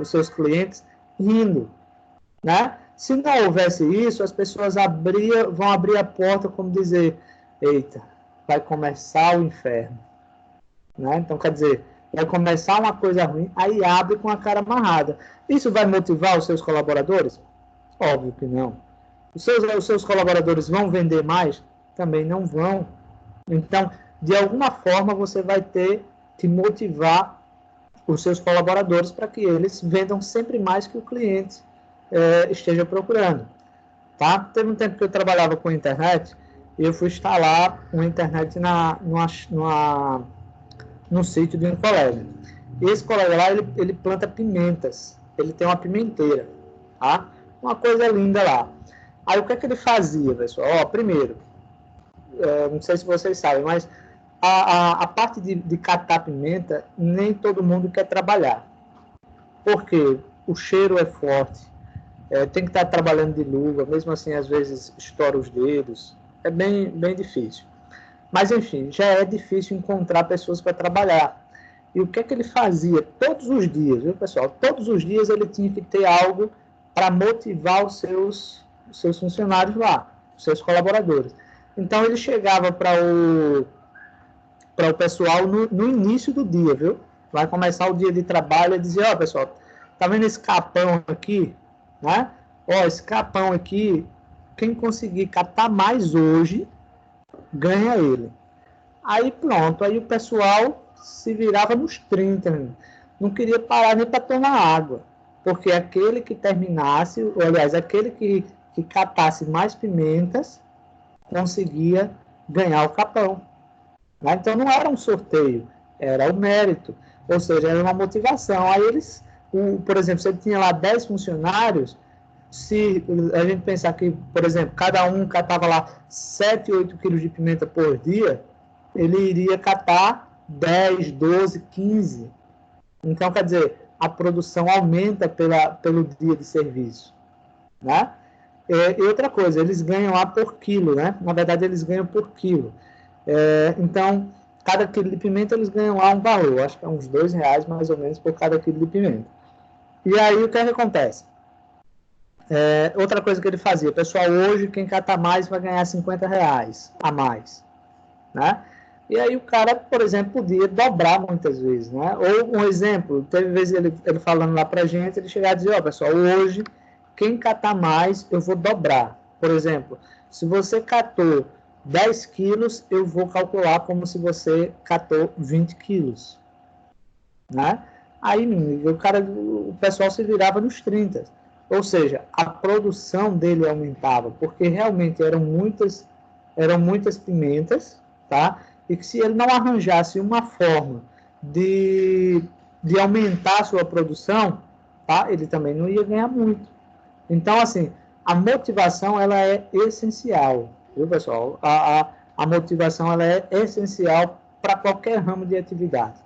seus clientes rindo, né? Se não houvesse isso, as pessoas vão abrir a porta como dizer, eita, vai começar o inferno, né? Então, quer dizer, vai começar uma coisa ruim, aí abre com a cara amarrada. Isso vai motivar os seus colaboradores? Óbvio que não. Os seus colaboradores vão vender mais? Também não vão. Então, de alguma forma, você vai ter que motivar os seus colaboradores para que eles vendam sempre mais que o cliente esteja procurando. Tá? Teve um tempo que eu trabalhava com internet e eu fui instalar uma internet num sítio de um colega. E esse colega lá, ele planta pimentas. Ele tem uma pimenteira. Tá? Uma coisa linda lá. Aí o que é que ele fazia, pessoal? Primeiro, não sei se vocês sabem, mas a parte de catar pimenta, nem todo mundo quer trabalhar. Porque o cheiro é forte, tem que estar trabalhando de luva, mesmo assim, às vezes, estoura os dedos. É bem, bem difícil. Mas, enfim, já é difícil encontrar pessoas para trabalhar. E o que é que ele fazia? Todos os dias, viu, pessoal? Todos os dias ele tinha que ter algo para motivar os seus funcionários lá, os seus colaboradores. Então, ele chegava para o pessoal no início do dia, viu? Vai começar o dia de trabalho e dizer, pessoal, tá vendo esse capão aqui? Né? Esse capão aqui, quem conseguir catar mais hoje, ganha ele. Aí pronto, aí o pessoal se virava nos 30, não queria parar nem para tomar água, porque aquele que terminasse, ou, aliás, aquele que que catasse mais pimentas conseguia ganhar o capão. Né? Então não era um sorteio, era o mérito, ou seja, era uma motivação. Aí eles, por exemplo, se ele tinha lá 10 funcionários, se a gente pensar que, por exemplo, cada um catava lá 7, 8 quilos de pimenta por dia, ele iria catar 10, 12, 15. Então, quer dizer, a produção aumenta pelo dia de serviço. Né? E outra coisa, eles ganham lá por quilo, né? Na verdade, eles ganham por quilo. Então, cada quilo de pimenta, eles ganham lá um valor. Acho que é uns R$2, mais ou menos, por cada quilo de pimenta. E aí, o que acontece? Outra coisa que ele fazia, pessoal, hoje quem catar mais vai ganhar R$50 a mais, né? E aí o cara, por exemplo, podia dobrar muitas vezes, né? Ou um exemplo, teve vezes ele falando lá pra gente, ele chegava a dizer, ó, pessoal, hoje quem catar mais, eu vou dobrar. Por exemplo, se você catou 10 quilos, eu vou calcular como se você catou 20 quilos, né? Aí, o pessoal se virava nos 30. Ou seja, a produção dele aumentava, porque realmente eram muitas pimentas, tá? E que se ele não arranjasse uma forma de aumentar a sua produção, tá? Ele também não ia ganhar muito. Então, assim, a motivação, ela é essencial, viu, pessoal? A motivação, ela é essencial para qualquer ramo de atividade,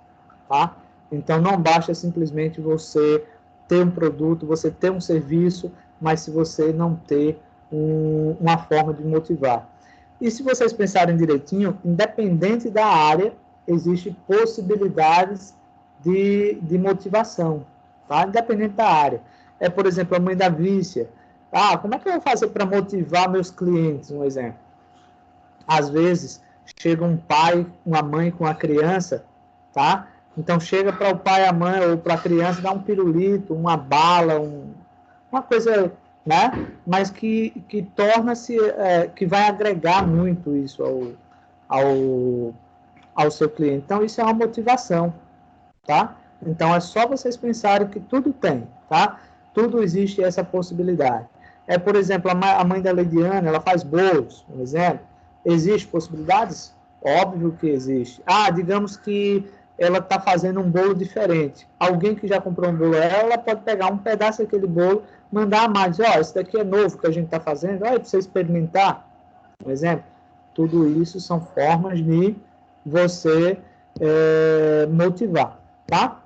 tá? Então, não basta simplesmente você ter um produto, você ter um serviço, mas se você não ter uma forma de motivar. E se vocês pensarem direitinho, independente da área, existem possibilidades de motivação, tá? Independente da área. Por exemplo, a mãe da Vícia. Como é que eu vou fazer para motivar meus clientes? Um exemplo. Às vezes, chega um pai, uma mãe com a criança, tá? Então, chega para o pai, a mãe ou para a criança, dá um pirulito, uma bala, uma coisa, né? Mas que torna-se, que vai agregar muito isso ao seu cliente. Então, isso é uma motivação, tá? Então, é só vocês pensarem que tudo tem, tá? Tudo existe essa possibilidade. Por exemplo, a mãe da Leidiana, ela faz bolos, por exemplo. Existem possibilidades? Óbvio que existe. Digamos que ela está fazendo um bolo diferente. Alguém que já comprou um bolo, ela pode pegar um pedaço daquele bolo, mandar a mais. Esse daqui é novo que a gente está fazendo, para você experimentar. Por exemplo, tudo isso são formas de você motivar, tá?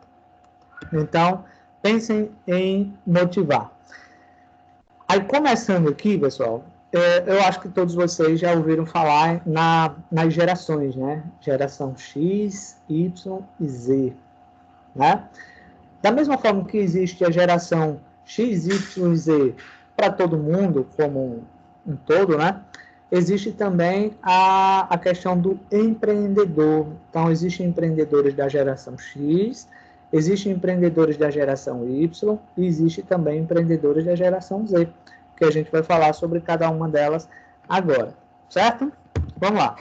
Então, pensem em motivar. Aí, começando aqui, pessoal, eu acho que todos vocês já ouviram falar nas gerações, né? Geração X, Y e Z, né? Da mesma forma que existe a geração X, Y e Z para todo mundo, como um todo, né? Existe também a questão do empreendedor. Então, existem empreendedores da geração X, existem empreendedores da geração Y e existem também empreendedores da geração Z, que a gente vai falar sobre cada uma delas agora, certo? Vamos lá.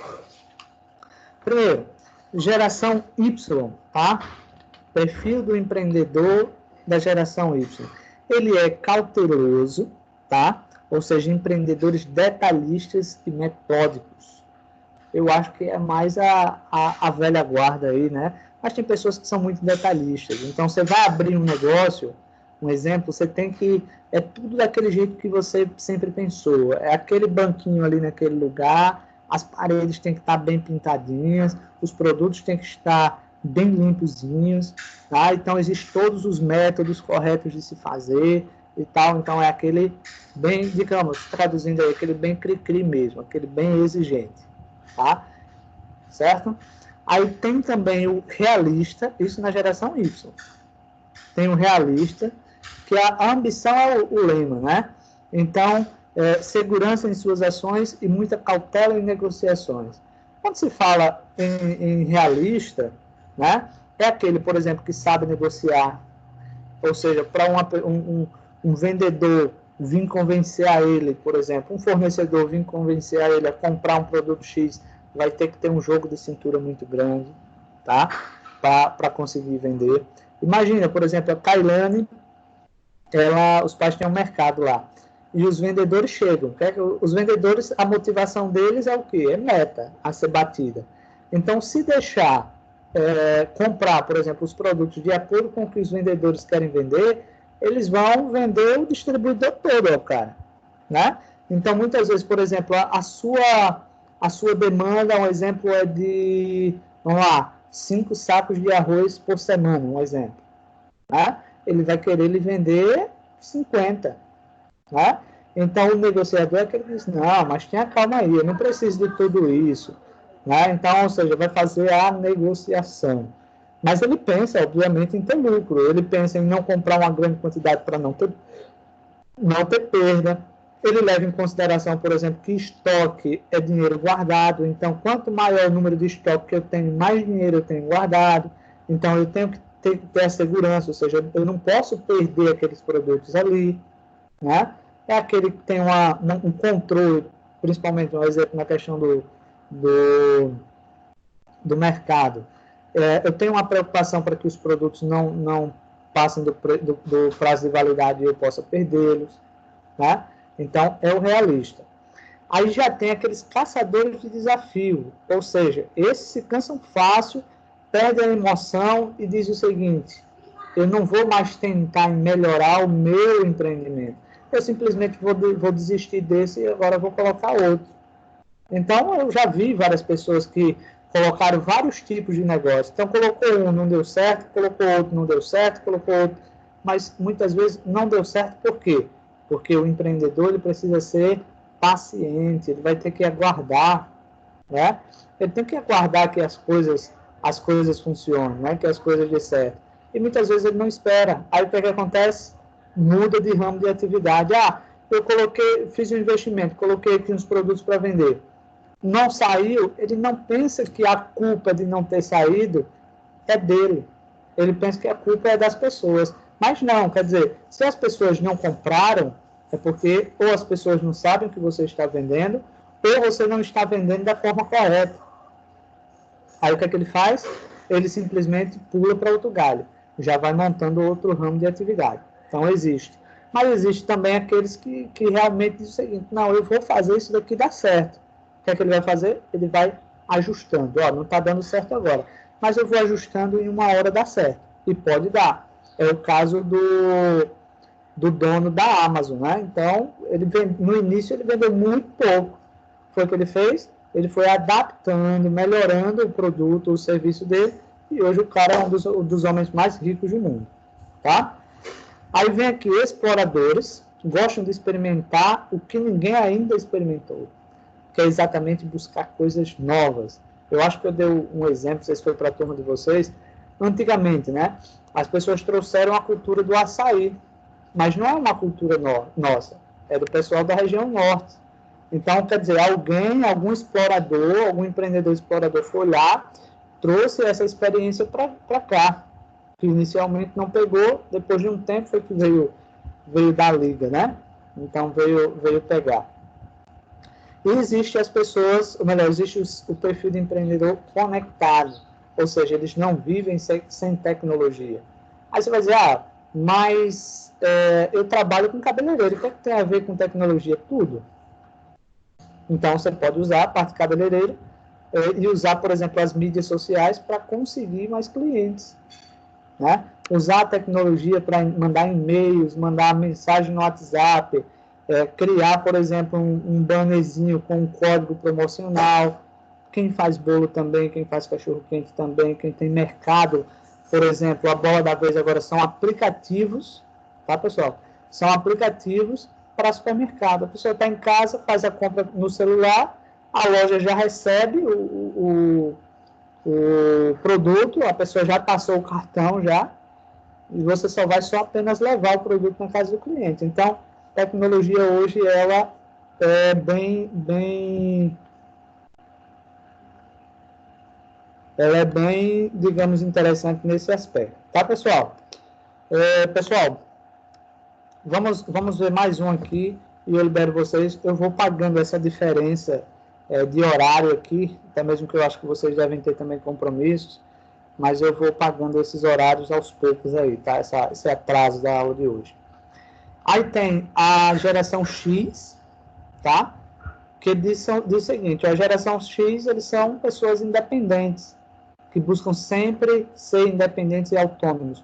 Primeiro, geração Y, tá? Perfil do empreendedor da geração Y. Ele é cauteloso, tá? Ou seja, empreendedores detalhistas e metódicos. Eu acho que é mais a velha guarda aí, né? Mas tem pessoas que são muito detalhistas. Então, você vai abrir um negócio, um exemplo, você tem que... É tudo daquele jeito que você sempre pensou. É aquele banquinho ali naquele lugar, as paredes têm que estar bem pintadinhas, os produtos têm que estar bem limpozinhos, tá? Então, existem todos os métodos corretos de se fazer e tal. Então, é aquele bem, digamos, traduzindo aí, aquele bem cri-cri mesmo, aquele bem exigente, tá? Certo? Aí tem também o realista, isso na geração Y. Tem o realista, que a ambição é o lema, né? Então, segurança em suas ações e muita cautela em negociações. Quando se fala em realista, né? É aquele, por exemplo, que sabe negociar. Ou seja, para um vendedor vir convencer a ele, por exemplo, um fornecedor vir convencer a ele a comprar um produto X, vai ter que ter um jogo de cintura muito grande, tá? Para conseguir vender. Imagina, por exemplo, a Kailane, os pais têm um mercado lá. e os vendedores chegam. Os vendedores, a motivação deles é o quê? É meta a ser batida. Então, se deixar comprar, por exemplo, os produtos de acordo com o que os vendedores querem vender, eles vão vender o distribuidor todo ao cara, né? Então, muitas vezes, por exemplo, a sua demanda, um exemplo é de, vamos lá, 5 sacos de arroz por semana, um exemplo, né? Ele vai querer lhe vender 50, né? Então, o negociador é que ele diz, não, mas tenha calma aí, eu não preciso de tudo isso, né? Então, ou seja, vai fazer a negociação. Mas ele pensa, obviamente, em ter lucro, ele pensa em não comprar uma grande quantidade para não ter perda. Ele leva em consideração, por exemplo, que estoque é dinheiro guardado, então, quanto maior o número de estoque que eu tenho, mais dinheiro eu tenho guardado, então, eu tenho que ter a segurança, ou seja, eu não posso perder aqueles produtos ali, né? É aquele que tem um controle, principalmente, um exemplo na questão do mercado. Eu tenho uma preocupação para que os produtos não passem do prazo de validade e eu possa perdê-los, né? Então, é o realista. Aí já tem aqueles caçadores de desafio, ou seja, esses se cansam fácil, perdem a emoção e diz o seguinte, eu não vou mais tentar melhorar o meu empreendimento, eu simplesmente vou desistir desse e agora vou colocar outro. Então, eu já vi várias pessoas que colocaram vários tipos de negócio. Então, colocou um, não deu certo, colocou outro, não deu certo, colocou outro, mas muitas vezes não deu certo, por quê? Porque o empreendedor ele precisa ser paciente, ele vai ter que aguardar, né? Ele tem que aguardar que as coisas funcionem, né? Que as coisas dêem certo. E muitas vezes ele não espera. Aí o que acontece? Muda de ramo de atividade. Eu fiz um investimento, coloquei aqui uns produtos para vender. Não saiu, ele não pensa que a culpa de não ter saído é dele. Ele pensa que a culpa é das pessoas. Mas não, quer dizer, se as pessoas não compraram, é porque ou as pessoas não sabem o que você está vendendo, ou você não está vendendo da forma correta. Aí o que é que ele faz? Ele simplesmente pula para outro galho. Já vai montando outro ramo de atividade. Então, existe. Mas existe também aqueles que realmente dizem o seguinte, não, eu vou fazer isso daqui dar certo. O que é que ele vai fazer? Ele vai ajustando. Não está dando certo agora. Mas eu vou ajustando e em uma hora dá certo. E pode dar. É o caso do dono da Amazon, né? Então, no início ele vendeu muito pouco. Foi o que ele fez? Ele foi adaptando, melhorando o produto, o serviço dele, e hoje o cara é um dos homens mais ricos do mundo, tá? Aí vem aqui exploradores, que gostam de experimentar o que ninguém ainda experimentou, que é exatamente buscar coisas novas. Eu acho que eu dei um exemplo, não sei se foi para a turma de vocês, antigamente, né? As pessoas trouxeram a cultura do açaí, mas não é uma cultura nossa, é do pessoal da região norte. Então, quer dizer, algum explorador, algum empreendedor explorador foi lá, trouxe essa experiência para cá, que inicialmente não pegou, depois de um tempo foi que veio da liga, né? Então, veio pegar. E existe as pessoas, ou melhor, existe o perfil de empreendedor conectado, ou seja, eles não vivem sem tecnologia. Aí você vai dizer, mas eu trabalho com cabeleireiro, o que tem a ver com tecnologia? Tudo. Então, você pode usar a parte cabeleireiro e usar, por exemplo, as mídias sociais para conseguir mais clientes, né? Usar a tecnologia para mandar e-mails, mandar mensagem no WhatsApp, criar, por exemplo, um bannerzinho com um código promocional. Quem faz bolo também, quem faz cachorro-quente também, quem tem mercado, por exemplo, a bola da vez agora são aplicativos, tá, pessoal? São aplicativos para supermercado. A pessoa está em casa, faz a compra no celular, a loja já recebe o produto, a pessoa já passou o cartão já, e você só vai apenas levar o produto na casa do cliente. Então, a tecnologia hoje, ela é ela é bem, digamos, interessante nesse aspecto. Tá, pessoal? Pessoal, vamos ver mais um aqui, e eu libero vocês. Eu vou pagando essa diferença de horário aqui, até mesmo que eu acho que vocês devem ter também compromissos, mas eu vou pagando esses horários aos poucos aí, tá? Esse atraso da aula de hoje. Aí tem a geração X, tá? Que diz o seguinte, a geração X, eles são pessoas independentes, que buscam sempre ser independentes e autônomos.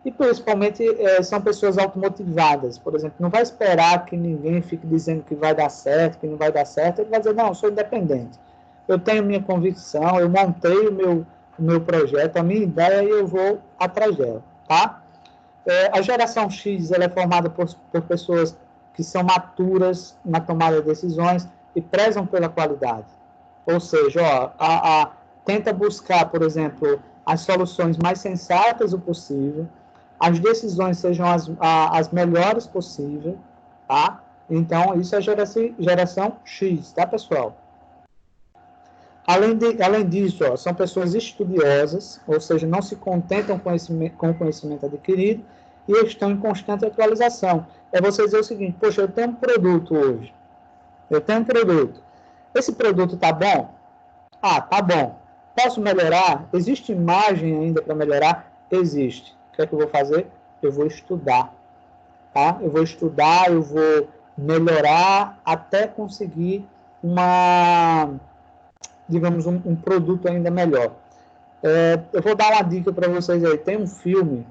E, principalmente, são pessoas automotivadas. Por exemplo, não vai esperar que ninguém fique dizendo que vai dar certo, que não vai dar certo. Ele vai dizer, não, eu sou independente. Eu tenho minha convicção, eu montei o meu projeto, a minha ideia, e eu vou atrás dela, tá? A geração X, ela é formada por pessoas que são maturas na tomada de decisões e prezam pela qualidade. Ou seja, tenta buscar, por exemplo, as soluções mais sensatas o possível, as decisões sejam as melhores possíveis, tá? Então, isso é geração X, tá, pessoal? Além disso, são pessoas estudiosas, ou seja, não se contentam com o conhecimento adquirido e estão em constante atualização. É você dizer o seguinte, poxa, eu tenho um produto hoje, esse produto tá bom? Tá bom. Posso melhorar? Existe margem ainda para melhorar? Existe. O que é que eu vou fazer? Eu vou estudar, tá? Eu vou estudar, eu vou melhorar até conseguir digamos, um produto ainda melhor. Eu vou dar uma dica para vocês aí. Tem um filme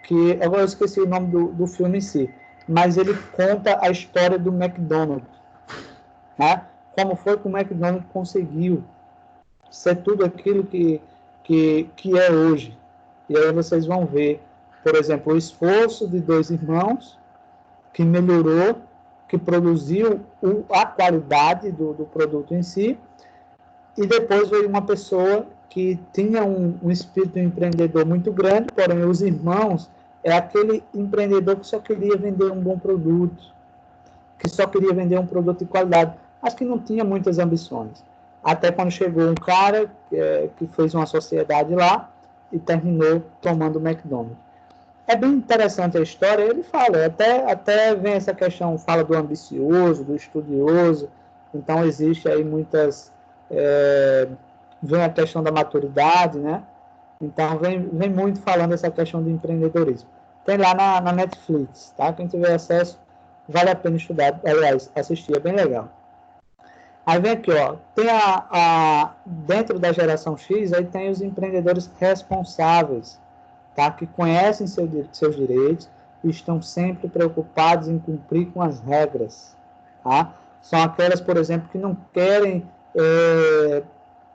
que, agora eu esqueci o nome do filme em si, mas ele conta a história do McDonald's, né? Como foi que o McDonald's conseguiu ser tudo aquilo que é hoje. E aí vocês vão ver, por exemplo, o esforço de dois irmãos que melhorou, que produziu a qualidade do produto em si, e depois veio uma pessoa que tinha um espírito empreendedor muito grande, porém os irmãos é aquele empreendedor que só queria vender um bom produto, que só queria vender um produto de qualidade, mas que não tinha muitas ambições. Até quando chegou um cara que fez uma sociedade lá e terminou tomando o McDonald's. É bem interessante a história, ele fala, até vem essa questão, fala do ambicioso, do estudioso, então existe aí muitas... vem a questão da maturidade, né? Então vem muito falando essa questão do empreendedorismo. Tem lá na Netflix, tá? Quem tiver acesso, vale a pena estudar, aliás, assistir, é bem legal. Aí vem aqui, tem dentro da geração X, aí tem os empreendedores responsáveis, tá? Que conhecem seus direitos e estão sempre preocupados em cumprir com as regras, tá? São aquelas, por exemplo, que não querem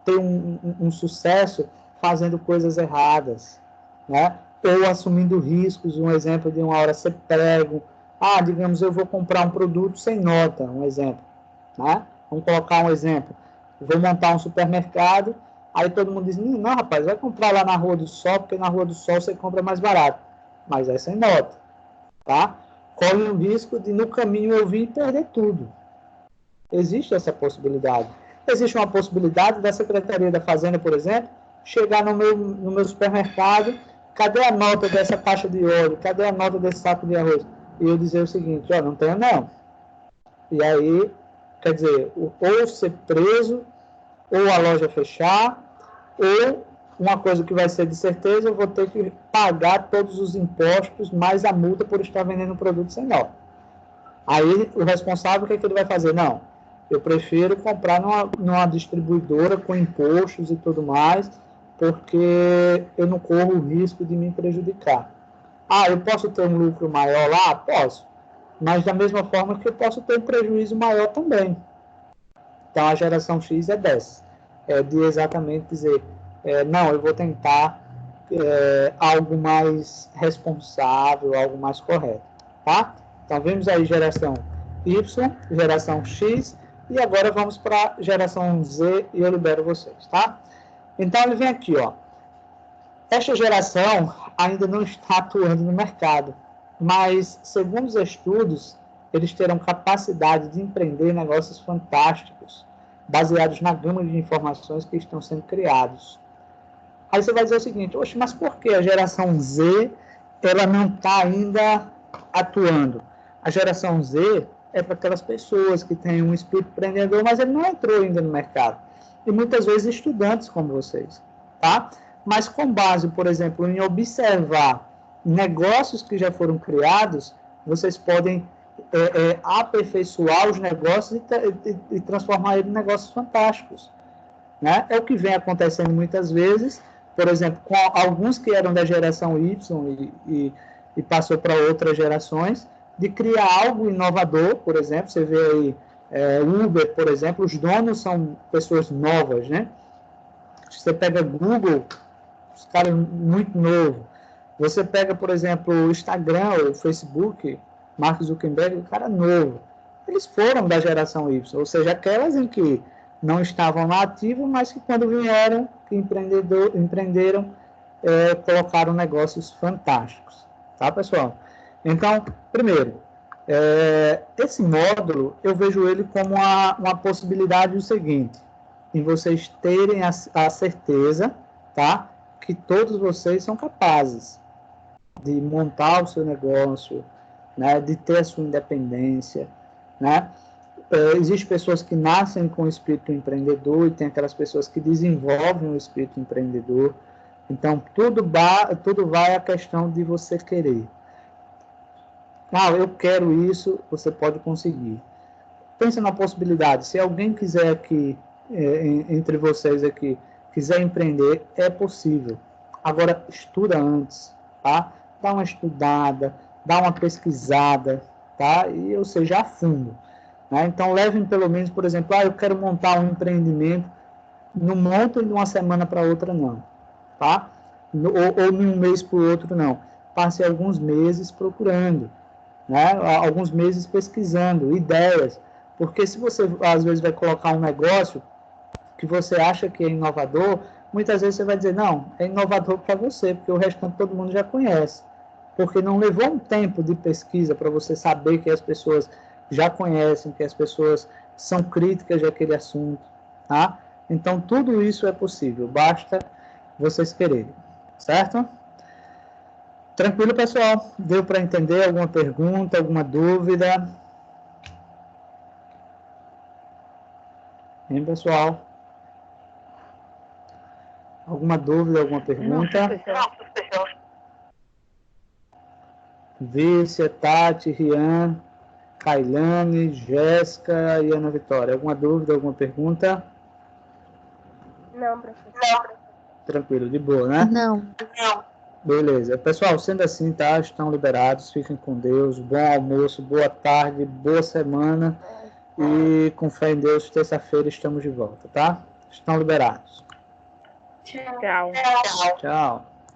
ter um sucesso fazendo coisas erradas, né? Ou assumindo riscos, um exemplo de uma hora ser prego, digamos, eu vou comprar um produto sem nota, um exemplo, né? Vamos colocar um exemplo, vou montar um supermercado, aí todo mundo diz, não, rapaz, vai comprar lá na Rua do Sol, porque na Rua do Sol você compra mais barato, mas é sem nota, tá? Corre o risco de no caminho eu vir e perder tudo. Existe essa possibilidade. Existe uma possibilidade da Secretaria da Fazenda, por exemplo, chegar no meu supermercado, cadê a nota dessa caixa de óleo? Cadê a nota desse saco de arroz? E eu dizer o seguinte, não tenho não. E aí, quer dizer, ou ser preso, ou a loja fechar, ou uma coisa que vai ser de certeza, eu vou ter que pagar todos os impostos, mais a multa por estar vendendo um produto sem nota. Aí o responsável, o que ele vai fazer? Não, eu prefiro comprar numa distribuidora com impostos e tudo mais, porque eu não corro o risco de me prejudicar. Eu posso ter um lucro maior lá? Posso. Mas da mesma forma que eu posso ter um prejuízo maior também. Então a geração X é dessa. De exatamente dizer, não, eu vou tentar algo mais responsável, algo mais correto. Tá? Então vimos aí geração Y, geração X, e agora vamos para a geração Z e eu libero vocês, tá? Então ele vem aqui, Esta geração ainda não está atuando no mercado, mas segundo os estudos, eles terão capacidade de empreender negócios fantásticos, baseados na gama de informações que estão sendo criados. Aí você vai dizer o seguinte, mas por que a geração Z ela não está ainda atuando? A geração Z é para aquelas pessoas que têm um espírito empreendedor, mas ele não entrou ainda no mercado. E muitas vezes estudantes como vocês, tá? Mas com base, por exemplo, em observar negócios que já foram criados, vocês podem aperfeiçoar os negócios e transformar eles em negócios fantásticos, né? É o que vem acontecendo muitas vezes, por exemplo, com alguns que eram da geração Y e passou para outras gerações, de criar algo inovador. Por exemplo, você vê aí Uber, por exemplo, os donos são pessoas novas, né? Você pega Google, os caras muito novos. Você pega, por exemplo, o Instagram, o Facebook, Mark Zuckerberg, o cara novo. Eles foram da geração Y, ou seja, aquelas em que não estavam lá ativos, mas que quando vieram, que empreenderam, colocaram negócios fantásticos. Tá, pessoal? Então, primeiro, esse módulo, eu vejo ele como uma possibilidade do seguinte, em vocês terem a certeza, tá, que todos vocês são capazes de montar o seu negócio, né, de ter a sua independência, né? Existem pessoas que nascem com o espírito empreendedor e tem aquelas pessoas que desenvolvem o espírito empreendedor. Então, tudo vai à questão de você querer. Eu quero isso, você pode conseguir. Pensa na possibilidade. Se alguém quiser aqui, entre vocês aqui, quiser empreender, é possível. Agora, estuda antes, tá? Dá uma estudada, dá uma pesquisada, tá? E, ou seja, a fundo. Né? Então, levem pelo menos, por exemplo, eu quero montar um empreendimento, não monta de uma semana para outra, não. Tá? Ou de um mês para o outro, não. Passe alguns meses procurando, né? Alguns meses pesquisando ideias. Porque se você, às vezes, vai colocar um negócio que você acha que é inovador, muitas vezes você vai dizer, não, é inovador para você, porque o restante todo mundo já conhece. Porque não levou um tempo de pesquisa para você saber que as pessoas já conhecem, que as pessoas são críticas daquele assunto, tá? Então, tudo isso é possível, basta vocês quererem, certo? Tranquilo, pessoal? Deu para entender? Alguma pergunta, alguma dúvida? Hein, pessoal? Alguma dúvida, alguma pergunta? Vícia, Tati, Rian, Kailane, Jéssica e Ana Vitória. Alguma dúvida, alguma pergunta? Não, professor. Tranquilo, de boa, né? Não. Beleza. Pessoal, sendo assim, tá? Estão liberados, fiquem com Deus. Bom almoço, boa tarde, boa semana. E com fé em Deus, terça-feira estamos de volta, tá? Estão liberados. Tchau. Tchau.